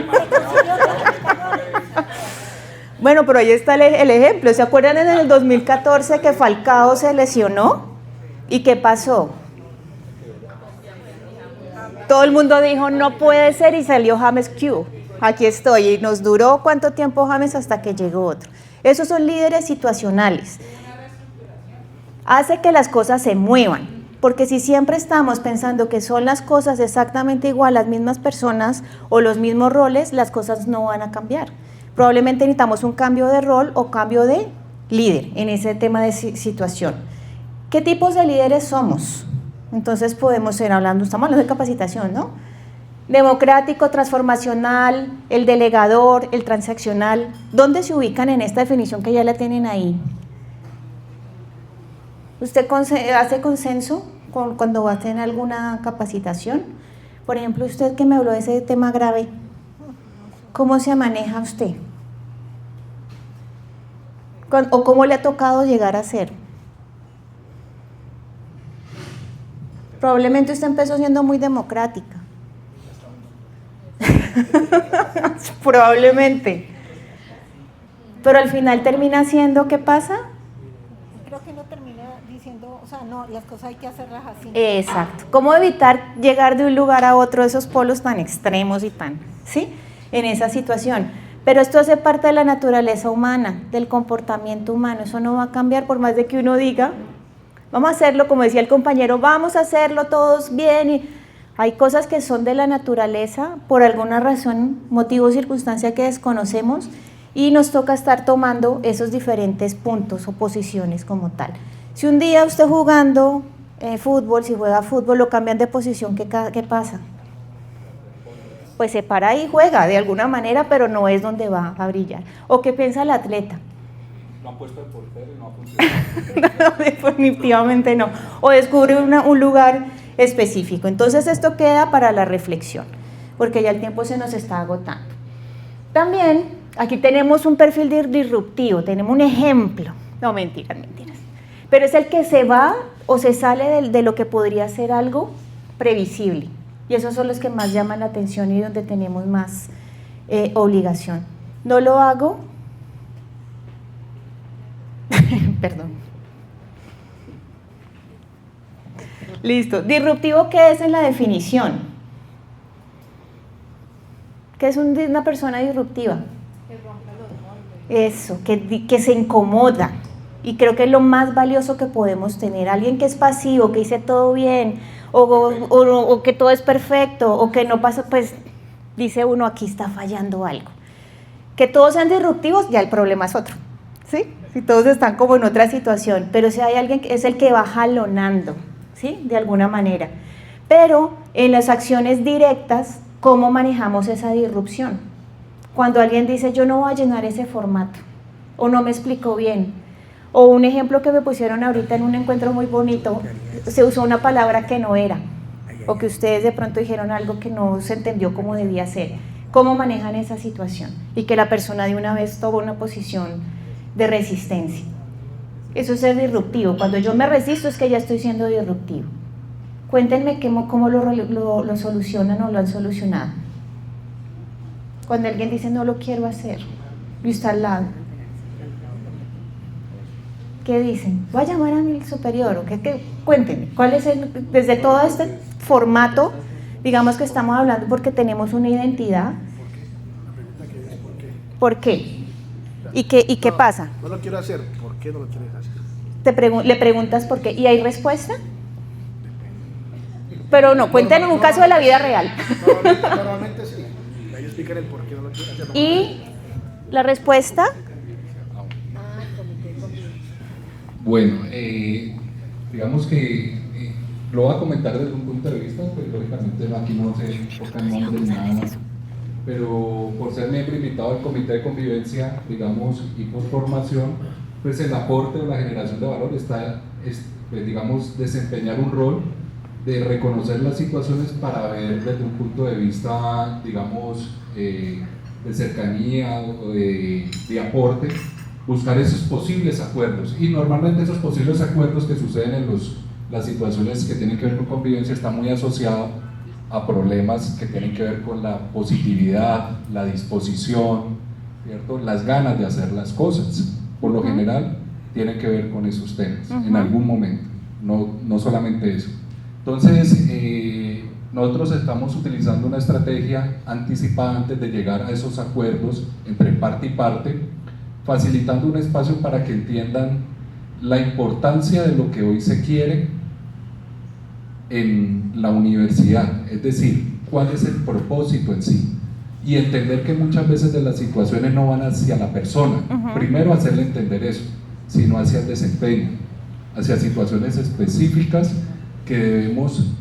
C: Bueno, pero ahí está el ejemplo. ¿Se acuerdan en el 2014 que Falcao se lesionó? ¿Y qué pasó? Todo el mundo dijo, no puede ser, y salió James Q. Aquí estoy, y nos duró ¿cuánto tiempo James hasta que llegó otro? Esos son líderes situacionales. Hace que las cosas se muevan, porque si siempre estamos pensando que son las cosas exactamente igual, las mismas personas o los mismos roles, las cosas no van a cambiar. Probablemente necesitamos un cambio de rol o cambio de líder en ese tema de situación. ¿Qué tipos de líderes somos? Entonces podemos ir hablando, estamos hablando de capacitación, ¿no? Democrático, transformacional, el delegador, el transaccional. ¿Dónde se ubican en esta definición que ya la tienen ahí? ¿Usted hace consenso cuando va a tener alguna capacitación? Por ejemplo, usted que me habló de ese tema grave, ¿cómo se maneja usted? ¿O cómo le ha tocado llegar a ser? Probablemente usted empezó siendo muy democrática. Probablemente. Pero al final termina siendo, ¿qué pasa?
G: Creo que no termina diciendo, o sea, no, las cosas hay que hacerlas así.
C: Exacto. ¿Cómo evitar llegar de un lugar a otro, esos polos tan extremos y tan, ¿sí? En esa situación. Pero esto hace parte de la naturaleza humana, del comportamiento humano. Eso no va a cambiar por más de que uno diga, vamos a hacerlo, como decía el compañero, vamos a hacerlo todos bien. Y hay cosas que son de la naturaleza, por alguna razón, motivo o circunstancia que desconocemos, y nos toca estar tomando esos diferentes puntos o posiciones como tal. Si un día usted jugando fútbol, si juega fútbol, lo cambian de posición, ¿qué pasa? pues se para y juega de alguna manera, pero no es donde va a brillar. ¿O qué piensa el atleta?
A: Lo han puesto de portero y no ha funcionado.
C: No, definitivamente no. O descubre un lugar específico. Entonces esto queda para la reflexión, porque ya el tiempo se nos está agotando. También aquí tenemos un perfil disruptivo, tenemos un ejemplo. No, mentiras. Pero es el que se va o se sale de lo que podría ser algo previsible. Y esos son los que más llaman la atención y donde tenemos más obligación. No lo hago. Perdón. Listo. ¿Disruptivo qué es en la definición? ¿Qué es una persona disruptiva? Eso, que se incomoda. Y creo que es lo más valioso que podemos tener. Alguien que es pasivo, que dice todo bien, o que todo es perfecto, o que no pasa, pues dice uno, aquí está fallando algo. Que todos sean disruptivos, ya el problema es otro, ¿sí? Si todos están como en otra situación, pero si hay alguien que es el que va jalonando, ¿sí? De alguna manera. Pero en las acciones directas, ¿cómo manejamos esa disrupción? Cuando alguien dice, yo no voy a llenar ese formato, o no me explicó bien, o un ejemplo que me pusieron ahorita en un encuentro muy bonito, se usó una palabra que no era, o que ustedes de pronto dijeron algo que no se entendió como debía ser. ¿Cómo manejan esa situación? Y que la persona de una vez toma una posición de resistencia. Eso es ser disruptivo. Cuando yo me resisto es que ya estoy siendo disruptivo. Cuéntenme cómo lo solucionan o lo han solucionado. Cuando alguien dice no lo quiero hacer y está al lado, ¿qué dicen? Voy a llamar a mi superior, cuéntenme, ¿cuál es desde todo este formato, digamos que estamos hablando porque tenemos una identidad? ¿Por qué? ¿Y qué pasa?
F: No lo quiero hacer, ¿por qué no lo quieres hacer?
C: Le preguntas por qué, ¿y hay respuesta? Pero no, cuéntenos un caso de la vida real.
F: Normalmente sí, ahí explican el por qué no lo quiero hacer.
C: ¿Y la respuesta?
A: Bueno, digamos que lo voy a comentar desde un punto de vista, pues lógicamente aquí no se toca el nombre ni nada más, pero por ser miembro invitado del Comité de Convivencia, digamos, y posformación, pues el aporte o la generación de valor pues, digamos, desempeñar un rol de reconocer las situaciones para ver desde un punto de vista, digamos, de cercanía o de aporte, buscar esos posibles acuerdos. Y normalmente esos posibles acuerdos que suceden en las situaciones que tienen que ver con convivencia están muy asociados a problemas que tienen que ver con la positividad, la disposición, ¿cierto? Las ganas de hacer las cosas. Por lo general tienen que ver con esos temas en algún momento, no solamente eso. Entonces, nosotros estamos utilizando una estrategia anticipada antes de llegar a esos acuerdos entre parte y parte, facilitando un espacio para que entiendan la importancia de lo que hoy se quiere en la universidad, es decir, cuál es el propósito en sí, y entender que muchas veces de las situaciones no van hacia la persona, primero hacerle entender eso, sino hacia el desempeño, hacia situaciones específicas que debemos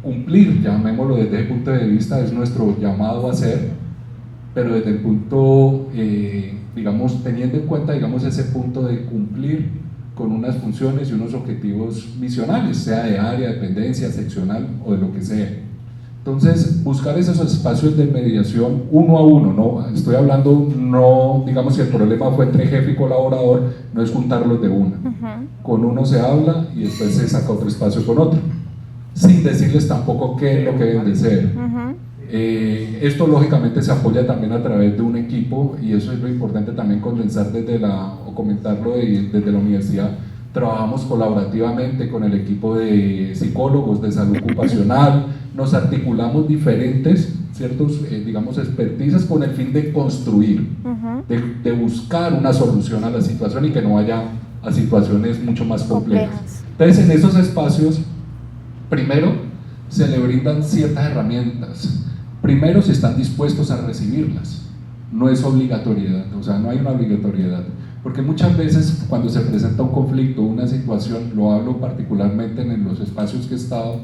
A: cumplir, llamémoslo desde el punto de vista, es nuestro llamado a hacer, pero desde el punto, digamos, teniendo en cuenta, digamos, ese punto de cumplir con unas funciones y unos objetivos misionales, sea de área, dependencia, seccional o de lo que sea. Entonces, buscar esos espacios de mediación uno a uno, ¿no? Estoy hablando, no, digamos, si el problema fue entre jefe y colaborador, no es juntarlos de una. Con uno se habla y después se saca otro espacio con otro, sin decirles tampoco qué es lo que deben de ser. Esto lógicamente se apoya también a través de un equipo, y eso es lo importante también condensar o comentarlo desde la universidad. Trabajamos colaborativamente con el equipo de psicólogos de salud ocupacional, nos articulamos diferentes, ciertos, digamos, experticias con el fin de construir, de buscar una solución a la situación y que no vaya a situaciones mucho más complejas. Entonces, en esos espacios, primero, se le brindan ciertas herramientas. Primero, si están dispuestos a recibirlas, no es obligatoriedad, o sea, no hay una obligatoriedad, porque muchas veces cuando se presenta un conflicto, una situación, lo hablo particularmente en los espacios que he estado,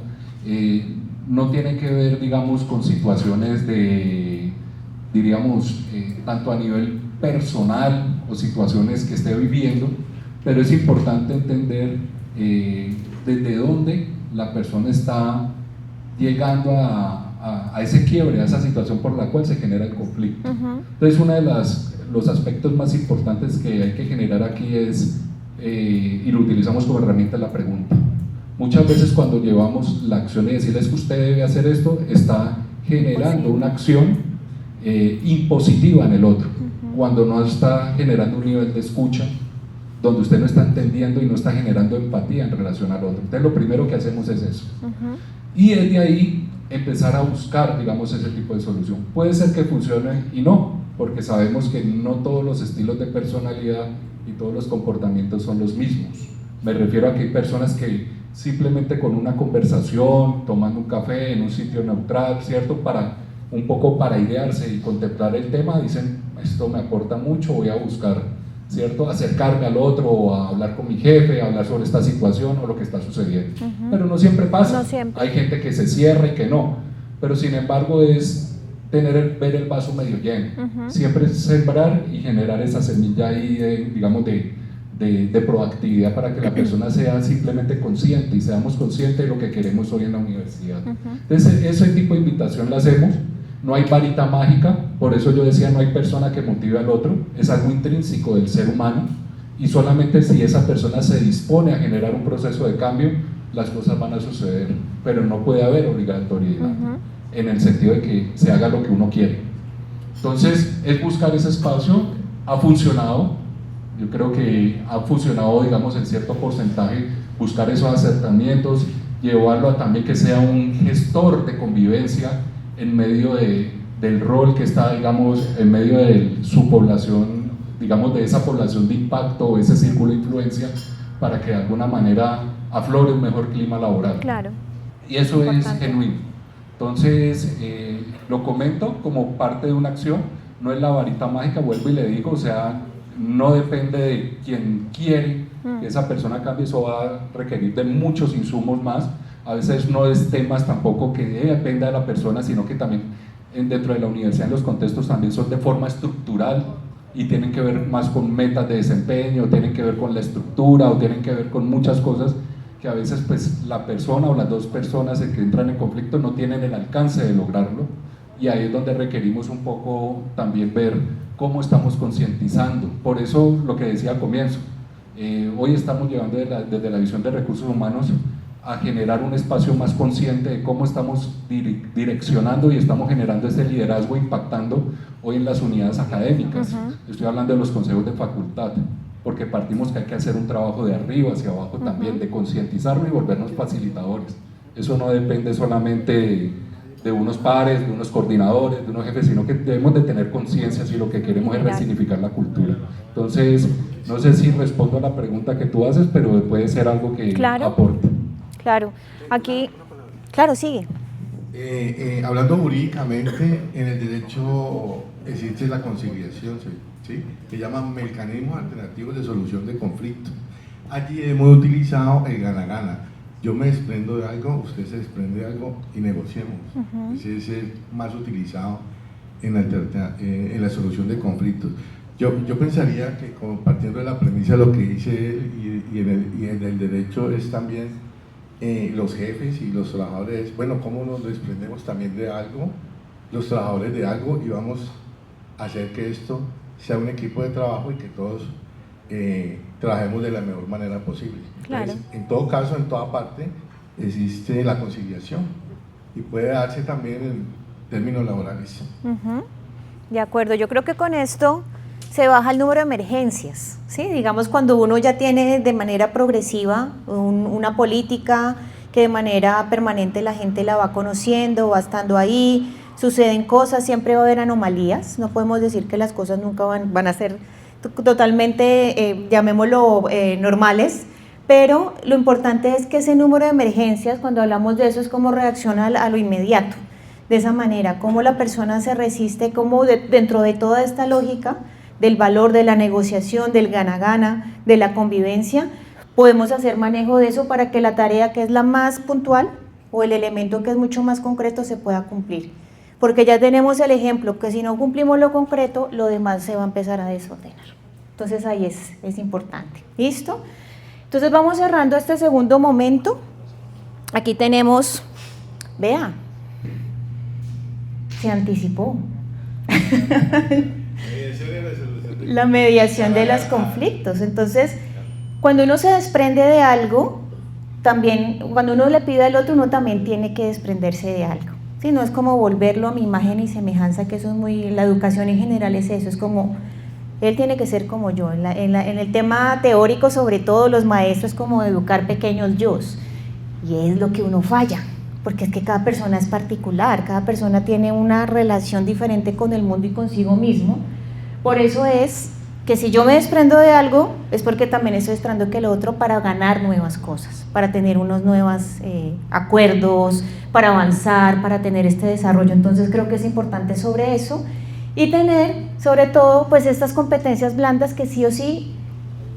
A: no tiene que ver, digamos, con situaciones de, diríamos, tanto a nivel personal o situaciones que esté viviendo, pero es importante entender desde dónde la persona está llegando a ese quiebre, a esa situación por la cual se genera el conflicto. Entonces, uno de los aspectos más importantes que hay que generar aquí es, y lo utilizamos como herramienta, la pregunta. Muchas veces cuando llevamos la acción de decirles que usted debe hacer esto, está generando una acción impositiva en el otro, cuando no está generando un nivel de escucha, donde usted no está entendiendo y no está generando empatía en relación al otro. Entonces lo primero que hacemos es eso. Y desde ahí empezar a buscar, digamos, ese tipo de solución. Puede ser que funcione y no, porque sabemos que no todos los estilos de personalidad y todos los comportamientos son los mismos. Me refiero a que hay personas que simplemente con una conversación, tomando un café en un sitio neutral, ¿cierto? Un poco para idearse y contemplar el tema, dicen, esto me aporta mucho, voy a buscar, ¿cierto? Acercarme al otro, o a hablar con mi jefe, a hablar sobre esta situación o lo que está sucediendo. Pero no siempre pasa.
C: No siempre.
A: Hay gente que se cierra y que no, pero sin embargo es ver el vaso medio lleno. Siempre sembrar y generar esa semilla ahí, digamos, de proactividad para que la persona sea simplemente consciente y seamos conscientes de lo que queremos hoy en la universidad. Entonces, ese tipo de invitación la hacemos. No hay varita mágica, por eso yo decía, no hay persona que motive al otro, es algo intrínseco del ser humano, y solamente si esa persona se dispone a generar un proceso de cambio, las cosas van a suceder, pero no puede haber obligatoriedad, en el sentido de que se haga lo que uno quiere. Entonces, es buscar ese espacio. Ha funcionado, yo creo que ha funcionado, digamos, en cierto porcentaje, buscar esos acercamientos, llevarlo a también que sea un gestor de convivencia en medio del rol que está, digamos, en medio de su población, digamos, de esa población de impacto o ese círculo de influencia, para que de alguna manera aflore un mejor clima laboral.
C: Claro.
A: Y eso es genuino. Entonces, lo comento como parte de una acción, no es la varita mágica, vuelvo y le digo, o sea, no depende de quien quiere que esa persona cambie, eso va a requerir de muchos insumos más. A veces no es temas tampoco que dependa de la persona, sino que también dentro de la universidad, en los contextos también son de forma estructural y tienen que ver más con metas de desempeño, tienen que ver con la estructura o tienen que ver con muchas cosas que a veces pues la persona o las dos personas que entran en conflicto no tienen el alcance de lograrlo, y ahí es donde requerimos un poco también ver cómo estamos concientizando. Por eso lo que decía al comienzo, hoy estamos llevando desde la visión de recursos humanos a generar un espacio más consciente de cómo estamos direccionando y estamos generando ese liderazgo impactando hoy en las unidades académicas. Estoy hablando de los consejos de facultad, porque partimos que hay que hacer un trabajo de arriba hacia abajo también, de concientizarnos y volvernos facilitadores. Eso no depende solamente de unos pares, de unos coordinadores, de unos jefes, sino que debemos de tener conciencia si lo que queremos es resignificar la cultura. Entonces, no sé si respondo a la pregunta que tú haces, pero puede ser algo que aporte.
C: Claro, aquí, claro, sigue.
D: Hablando jurídicamente, en el derecho existe la conciliación, ¿sí? Que llaman mecanismos alternativos de solución de conflicto. Allí hemos utilizado el gana-gana. Yo me desprendo de algo, usted se desprende de algo y negociemos. Ese es el más utilizado en la solución de conflictos. Yo pensaría que, partiendo de la premisa de lo que dice él y en el derecho es también los jefes y los trabajadores, bueno, cómo nos desprendemos también de algo, los trabajadores de algo, y vamos a hacer que esto sea un equipo de trabajo y que todos trabajemos de la mejor manera posible.
C: Claro.
D: Entonces, en todo caso, en toda parte, existe la conciliación y puede darse también en términos laborales.
C: De acuerdo, yo creo que con esto se baja el número de emergencias, ¿sí? Digamos, cuando uno ya tiene de manera progresiva una política que de manera permanente la gente la va conociendo, va estando ahí, suceden cosas, siempre va a haber anomalías, no podemos decir que las cosas nunca van a ser totalmente, llamémoslo, normales, pero lo importante es que ese número de emergencias, cuando hablamos de eso, es cómo reacciona a lo inmediato, de esa manera, cómo la persona se resiste, cómo dentro de toda esta lógica del valor de la negociación, del gana-gana, de la convivencia, podemos hacer manejo de eso para que la tarea que es la más puntual, o el elemento que es mucho más concreto se pueda cumplir. Porque ya tenemos el ejemplo que si no cumplimos lo concreto, lo demás se va a empezar a desordenar. Entonces ahí es importante. ¿Listo? Entonces vamos cerrando este segundo momento. Aquí tenemos, vea, se anticipó. La mediación de los conflictos. Entonces, cuando uno se desprende de algo, también, cuando uno le pide al otro, uno también tiene que desprenderse de algo. ¿Sí? No es como volverlo a mi imagen y semejanza, que eso es muy, la educación en general es eso, es como, él tiene que ser como yo. En el tema teórico, sobre todo, los maestros como educar pequeños yos, y es lo que uno falla, porque es que cada persona es particular, cada persona tiene una relación diferente con el mundo y consigo mismo. Por eso es que si yo me desprendo de algo, es porque también estoy desprendiendo que el otro para ganar nuevas cosas, para tener unos nuevos acuerdos, para avanzar, para tener este desarrollo. Entonces creo que es importante sobre eso y tener sobre todo pues estas competencias blandas que sí o sí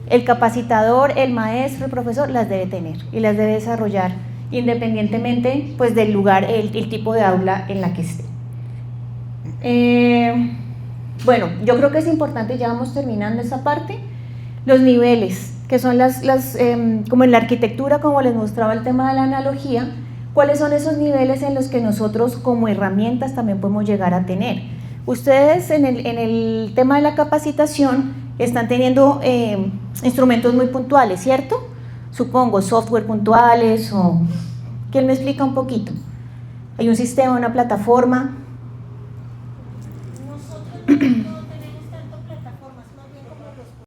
C: el capacitador, el maestro, el profesor las debe tener y las debe desarrollar independientemente pues del lugar, el tipo de aula en la que esté. Bueno, yo creo que es importante, ya vamos terminando esta parte, los niveles, que son como en la arquitectura, como les mostraba el tema de la analogía, cuáles son esos niveles en los que nosotros como herramientas también podemos llegar a tener. Ustedes en el tema de la capacitación están teniendo instrumentos muy puntuales, ¿cierto? Supongo, software puntuales o... ¿Quién me explica un poquito? Hay un sistema, una plataforma...